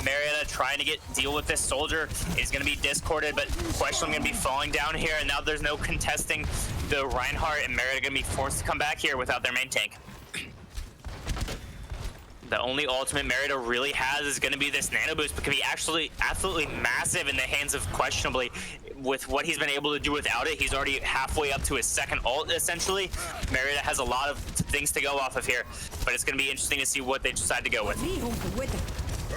Marietta trying to deal with this soldier is going to be discorded, but Question going to be falling down here, and now there's no contesting the Reinhardt, and Marietta going to be forced to come back here without their main tank. The only ultimate Marietta really has is going to be this nano boost, but can be actually absolutely massive in the hands of Questionably. With what he's been able to do without it, he's already halfway up to his second ult, essentially. Marietta has a lot of things to go off of here, but it's going to be interesting to see what they decide to go with.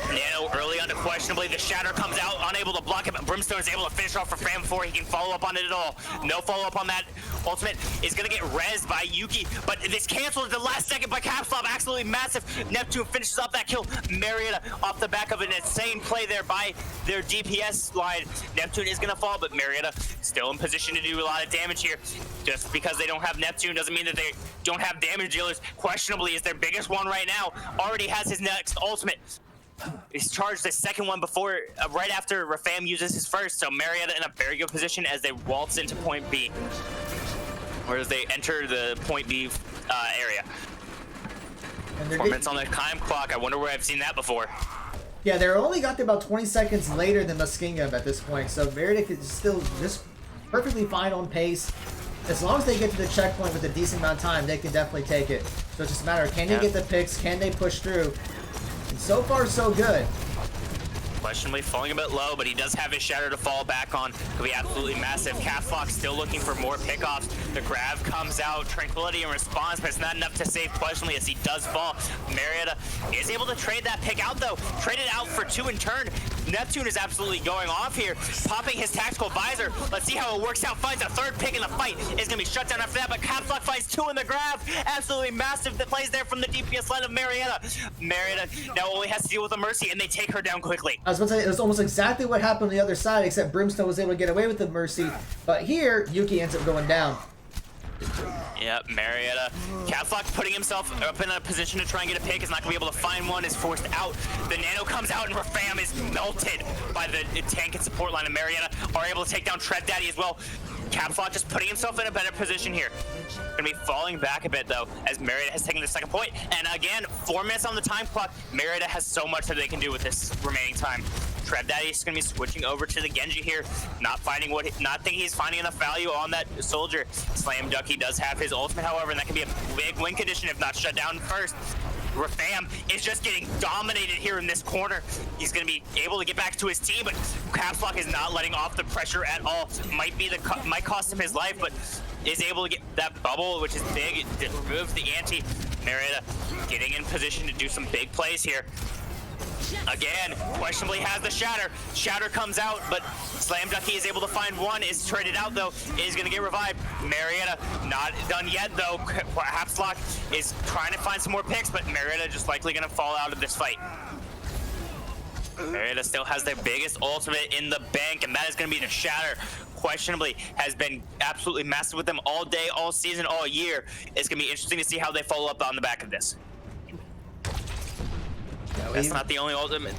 Nano early on to Questionably. The shatter comes out, unable to block it, but Brimstone is able to finish off for Fram before he can follow up on it at all. No follow up on that. Ultimate is going to get rezzed by Yuki, but this canceled at the last second by Capslop. Absolutely massive. Neptune finishes off that kill. Marietta off the back of an insane play there by their DPS line. Neptune is going to fall, but Marietta still in position to do a lot of damage here. Just because they don't have Neptune doesn't mean that they don't have damage dealers. Questionably is their biggest one right now. Already has his next ultimate. He's charged the second one before, right after Rafam uses his first, so Marietta in a very good position as they waltz into point B, or as they enter the point B area. 4 minutes on the time clock. I wonder where I've seen that before. Yeah, they're only got there about 20 seconds later than Muskingum at this point, so Marietta is still just perfectly fine on pace. As long as they get to the checkpoint with a decent amount of time, they can definitely take it. So it's just a matter of, can they get the picks, can they push through? And so far, so good. Questionably falling a bit low, but he does have his shatter to fall back on. Could be absolutely massive. Catflock still looking for more pickoffs. The grab comes out. Tranquility in response, but it's not enough to save Questionably as he does fall. Marietta is able to trade that pick out, though. Trade it out for 2 in turn. Neptune is absolutely going off here, popping his tactical visor. Let's see how it works out. Finds a 3rd pick in the fight. Is going to be shut down after that, but Catflock finds 2 in the grab. Absolutely massive. The plays there from the DPS line of Marietta. Marietta now only has to deal with a Mercy, and they take her down quickly. I was about to say, it was almost exactly what happened on the other side, except Brimstone was able to get away with the Mercy. But here, Yuki ends up going down. Yep, Marietta. Catflock putting himself up in a position to try and get a pick. Is not going to be able to find one. Is forced out. The nano comes out, and Rafam is melted by the tank and support line of Marietta. Are able to take down Trev Daddy as well. Capflock just putting himself in a better position here. Gonna be falling back a bit though, as Marietta has taken the second point. And again, 4 minutes on the time clock. Marietta has so much that they can do with this remaining time. Trev Daddy is gonna be switching over to the Genji here, not think he's finding enough value on that soldier. Slam Ducky does have his ultimate, however, and that can be a big win condition if not shut down first. Rafam is just getting dominated here in this corner. He's going to be able to get back to his team, but Capslock is not letting off the pressure at all. Might cost him his life, but is able to get that bubble, which is big. It removes the ante. Marietta getting in position to do some big plays here. Again, Questionably has the shatter. Shatter comes out, but Slam Ducky is able to find one. Is traded out though. Is going to get revived. Marietta not done yet though. Hapslock is trying to find some more picks, but Marietta just likely going to fall out of this fight. Marietta still has their biggest ultimate in the bank, and that is going to be the shatter. Questionably has been absolutely massive with them all day, all season, all year. It's going to be interesting to see how they follow up on the back of this. That's not the only ultimate.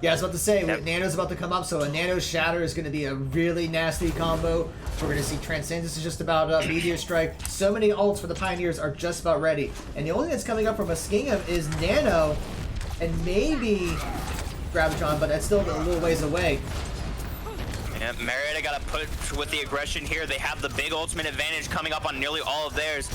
Yeah, I was about to say, Nano's about to come up, so a Nano Shatter is going to be a really nasty combo. We're going to see Transcendence is just about up, Meteor Strike. So many ults for the Pioneers are just about ready. And the only thing that's coming up from Muskingum is Nano, and maybe Gravitron, but that's still a little ways away. Yeah, Marietta got to push with the aggression here. They have the big ultimate advantage coming up on nearly all of theirs.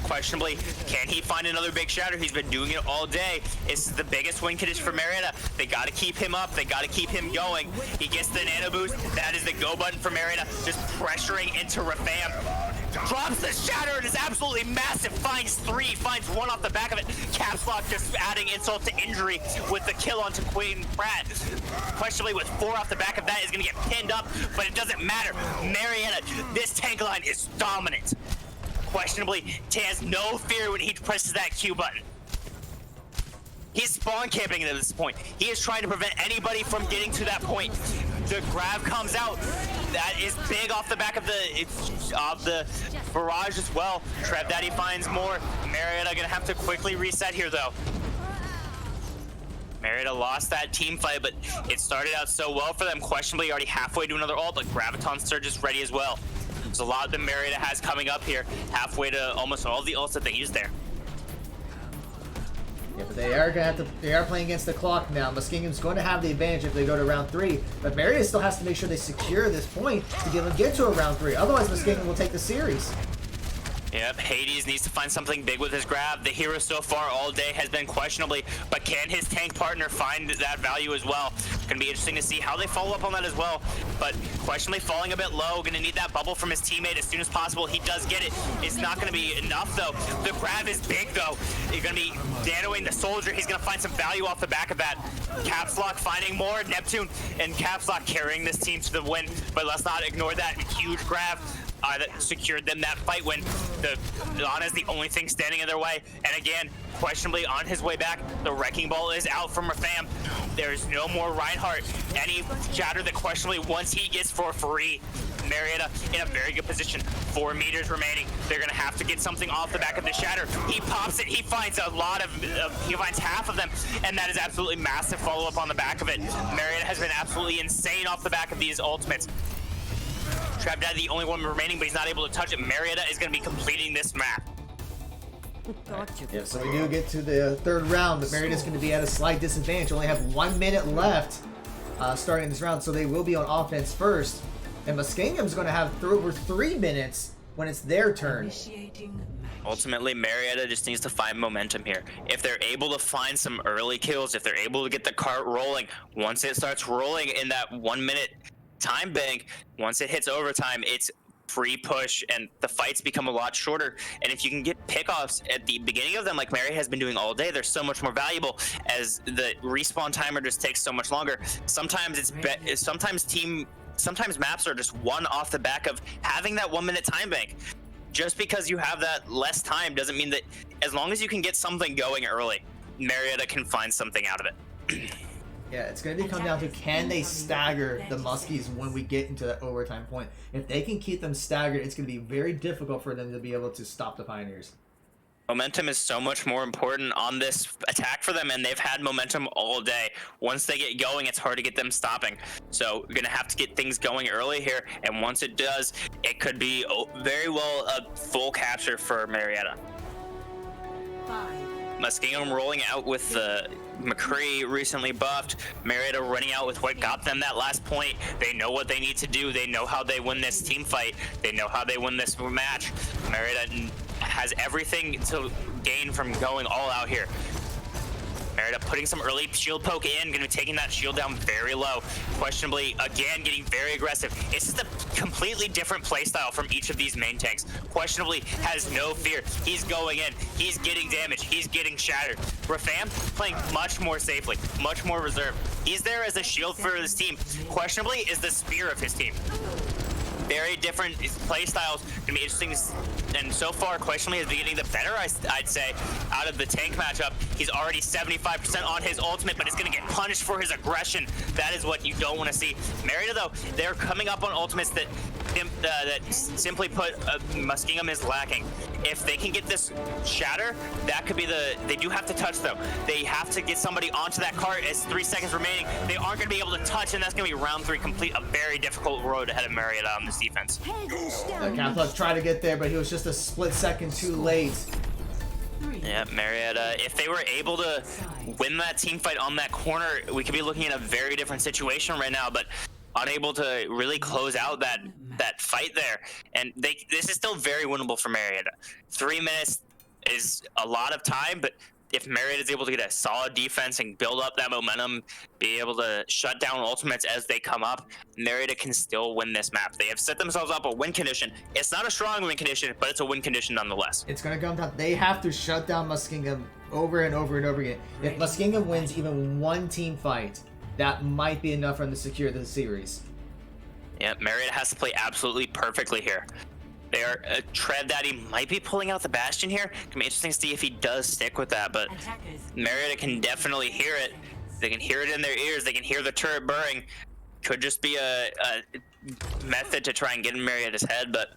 Questionably, can he find another big shatter? He's been doing it all day. It's the biggest win condition for Marietta. They got to keep him up. They got to keep him going. He gets the nano boost. That is the go button for Marietta. Just pressuring into Rafam. Drops the shatter and is absolutely massive. Finds 3, finds 1 off the back of it. Caps Lock just adding insult to injury with the kill onto Queen Pratt. Questionably with 4 off the back of that is going to get pinned up, but it doesn't matter. Marietta, this tank line is dominant. Questionably, he has no fear when he presses that Q button. He's spawn camping at this point. He is trying to prevent anybody from getting to that point. The grab comes out. That is big off the back of the barrage as well. Trev Daddy finds more. Marietta gonna have to quickly reset here though. Marietta lost that team fight, but it started out so well for them. Questionably already halfway to another ult, but Graviton Surge is ready as well. There's a lot that Marietta has coming up here, halfway to almost all the ults that they use there. Yeah, but they are playing against the clock now. Muskingum's going to have the advantage if they go to round 3, but Marietta still has to make sure they secure this point to get to a round 3. Otherwise, Muskingum will take the series. Yep, Hades needs to find something big with his grab. The hero so far all day has been questionably, but can his tank partner find that value as well? Gonna be interesting to see how they follow up on that as well. But questionably falling a bit low, gonna need that bubble from his teammate as soon as possible. He does get it. It's not gonna be enough though. The grab is big though. You're gonna be nanoing the soldier. He's gonna find some value off the back of that. Caps Lock finding more. Neptune and Caps Lock carrying this team to the win, but let's not ignore that huge grab. That secured them that fight when the Lana is the only thing standing in their way. And again, questionably on his way back, the Wrecking Ball is out from Rafam. There's no more Reinhardt. Any shatter that questionably once he gets for free. Marietta in a very good position. 4 meters remaining. They're gonna have to get something off the back of the shatter. He pops it. He finds a lot of. He finds half of them, and that is absolutely massive follow-up on the back of it. Marietta has been absolutely insane off the back of these ultimates. Trapped out the only one remaining, but he's not able to touch it. Marietta is going to be completing this map. Yeah, so we do get to the 3rd round, but Marietta's going to be at a slight disadvantage. Only have 1 minute left starting this round, so they will be on offense first. And Muskingum's going to have over 3 minutes when it's their turn. Ultimately, Marietta just needs to find momentum here. If they're able to find some early kills, if they're able to get the cart rolling, once it starts rolling in that 1 minute time bank, once it hits overtime, it's free push and the fights become a lot shorter. And if you can get pickoffs at the beginning of them, like Mary has been doing all day, they're so much more valuable as the respawn timer just takes so much longer. Sometimes sometimes maps are just won off the back of having that 1 minute time bank. Just because you have that less time doesn't mean that as long as you can get something going early, Marietta can find something out of it. Yeah, it's going to come down to can they stagger the Muskies when we get into that overtime point. If they can keep them staggered, it's going to be very difficult for them to be able to stop the Pioneers. Momentum is so much more important on this attack for them, and they've had momentum all day. Once they get going, it's hard to get them stopping. So we're going to have to get things going early here, and once it does, it could be very well a full capture for Marietta. Muskingum rolling out with the McCree recently buffed. Marietta running out with what got them that last point. They know what they need to do. They know how they win this team fight. They know how they win this match. Marietta has everything to gain from going all out here. Marietta putting some early shield poke in, gonna be taking that shield down very low. Questionably, again, getting very aggressive. It's just a completely different playstyle from each of these main tanks. Questionably has no fear. He's going in, he's getting damage, he's getting shattered. Rafam playing much more safely, much more reserved. He's there as a shield for his team. Questionably is the spear of his team. Very different play styles. Gonna be interesting, and so far, questionably is getting the better, I'd say, out of the tank matchup. He's already 75% on his ultimate, but he's gonna get punished for his aggression. That is what you don't want to see. Marietta, though, they're coming up on ultimates that simply put, Muskingum is lacking. If they can get this shatter, that could be they do have to touch though. They have to get somebody onto that cart as 3 seconds remaining. They aren't gonna be able to touch, and that's gonna be round 3 complete, a very difficult road ahead of Marietta on this defense. Caplux tried to get there, but he was just a split second too late. Yeah, Marietta, if they were able to win that team fight on that corner, we could be looking at a very different situation right now, but unable to really close out that fight there. And this is still very winnable for Marietta. 3 minutes is a lot of time, but if Marietta is able to get a solid defense and build up that momentum, be able to shut down ultimates as they come up, Marietta can still win this map. They have set themselves up a win condition. It's not a strong win condition, but it's a win condition nonetheless. It's going to come down. They have to shut down Muskingum over and over and over again. If Muskingum wins even one team fight, that might be enough for them to secure the series. Yeah, Marietta has to play absolutely perfectly here. Trev Daddy might be pulling out the Bastion here. It's gonna be interesting to see if he does stick with that, but Marietta can definitely hear it. They can hear it in their ears. They can hear the turret burring. Could just be a method to try and get in Marietta's head, but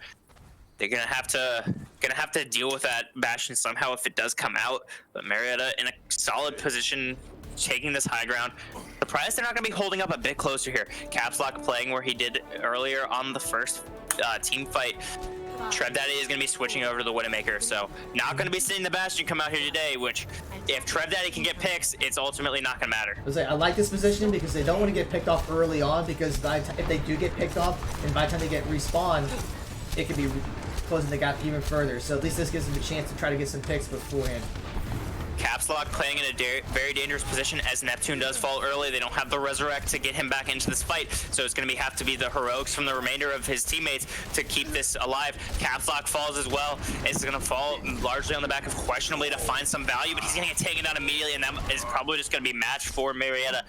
they're gonna have to deal with that Bastion somehow if it does come out. But Marietta in a solid position, taking this high ground. Surprised they're not going to be holding up a bit closer here. Caps Lock playing where he did earlier on the first team fight. Trev Daddy is going to be switching over to the Widowmaker, so not going to be seeing the Bastion come out here today, which if Trev Daddy can get picks, it's ultimately not going to matter. I like this positioning because they don't want to get picked off early on, because if they do get picked off, and by the time they get respawned, it could be closing the gap even further. So at least this gives them a chance to try to get some picks beforehand. Caps Lock playing in a very dangerous position as Neptune does fall early. They don't have the Resurrect to get him back into this fight, so it's going to have to be the heroics from the remainder of his teammates to keep this alive. Caps Lock falls as well. It's going to fall largely on the back of Questionably to find some value, but he's going to get taken down immediately, and that is probably just going to be matched for Marietta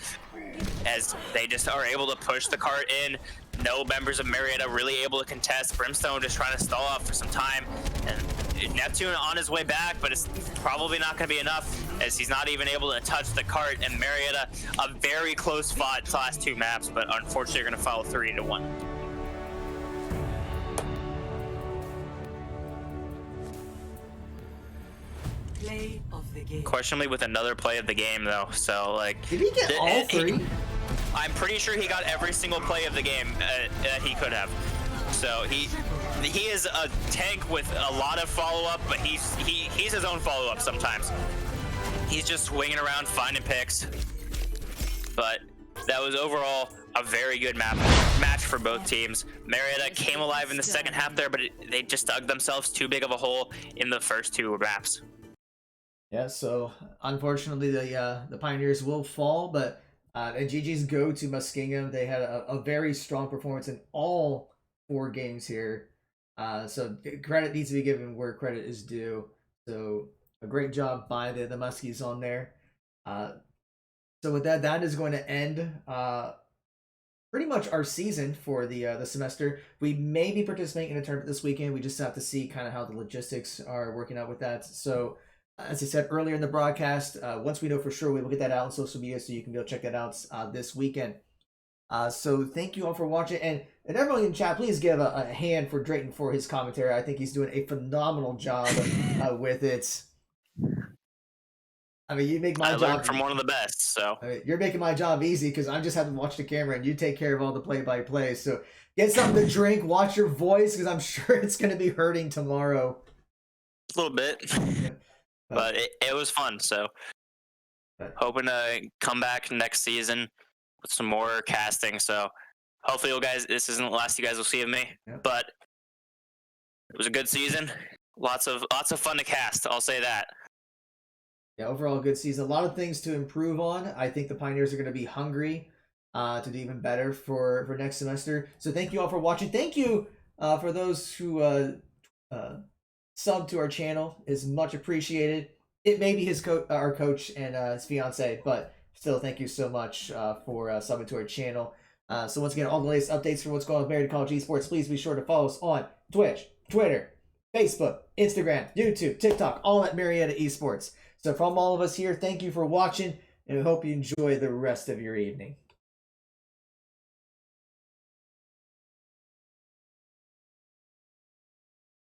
as they just are able to push the cart in. No members of Marietta really able to contest. Brimstone just trying to stall out for some time, and Neptune on his way back, but it's probably not going to be enough as he's not even able to touch the cart. And Marietta, a very close fought last two maps, but unfortunately you're going to follow 3-1. Play of the game. Questionably with another play of the game though, so like, did he get all three? I'm pretty sure he got every single play of the game that he could have. So he is a tank with a lot of follow-up, but he's his own follow-up sometimes. He's just swinging around finding picks. But that was overall a very good match for both teams. Marietta came alive in the second half there, but they just dug themselves too big of a hole in the first two maps. Yeah, so unfortunately the Pioneers will fall, but and GG's go to Muskingum. They had a very strong performance in all 4 games here. So credit needs to be given where credit is due. So a great job by the Muskies on there. So with that is going to end pretty much our season for the semester. We may be participating in a tournament this weekend. We just have to see kind of how the logistics are working out with that. So as I said earlier in the broadcast, once we know for sure, we will get that out on social media, so you can go check that out this weekend. So thank you all for watching, and everyone in chat, please give a hand for Drayton for his commentary. I think he's doing a phenomenal job with it. I mean, you make my job. I learned from one of the best, so you're making my job easy because I'm just having to watch the camera, and you take care of all the play-by-play. So get something to drink, watch your voice, because I'm sure it's going to be hurting tomorrow. A little bit. Yeah. But it was fun, so hoping to come back next season with some more casting. So hopefully, you guys, this isn't the last you guys will see of me. Yep. But it was a good season. Lots of fun to cast. I'll say that. Yeah, overall good season. A lot of things to improve on. I think the Pioneers are going to be hungry to do even better for next semester. So thank you all for watching. Thank you for those who sub to our channel, is much appreciated. It may be our coach and his fiance, but still, thank you so much for subbing to our channel. So once again, all the latest updates for what's going on with Marietta College Esports, please be sure to follow us on Twitch, Twitter, Facebook, Instagram, YouTube, TikTok, all at Marietta Esports. So from all of us here, thank you for watching, and we hope you enjoy the rest of your evening.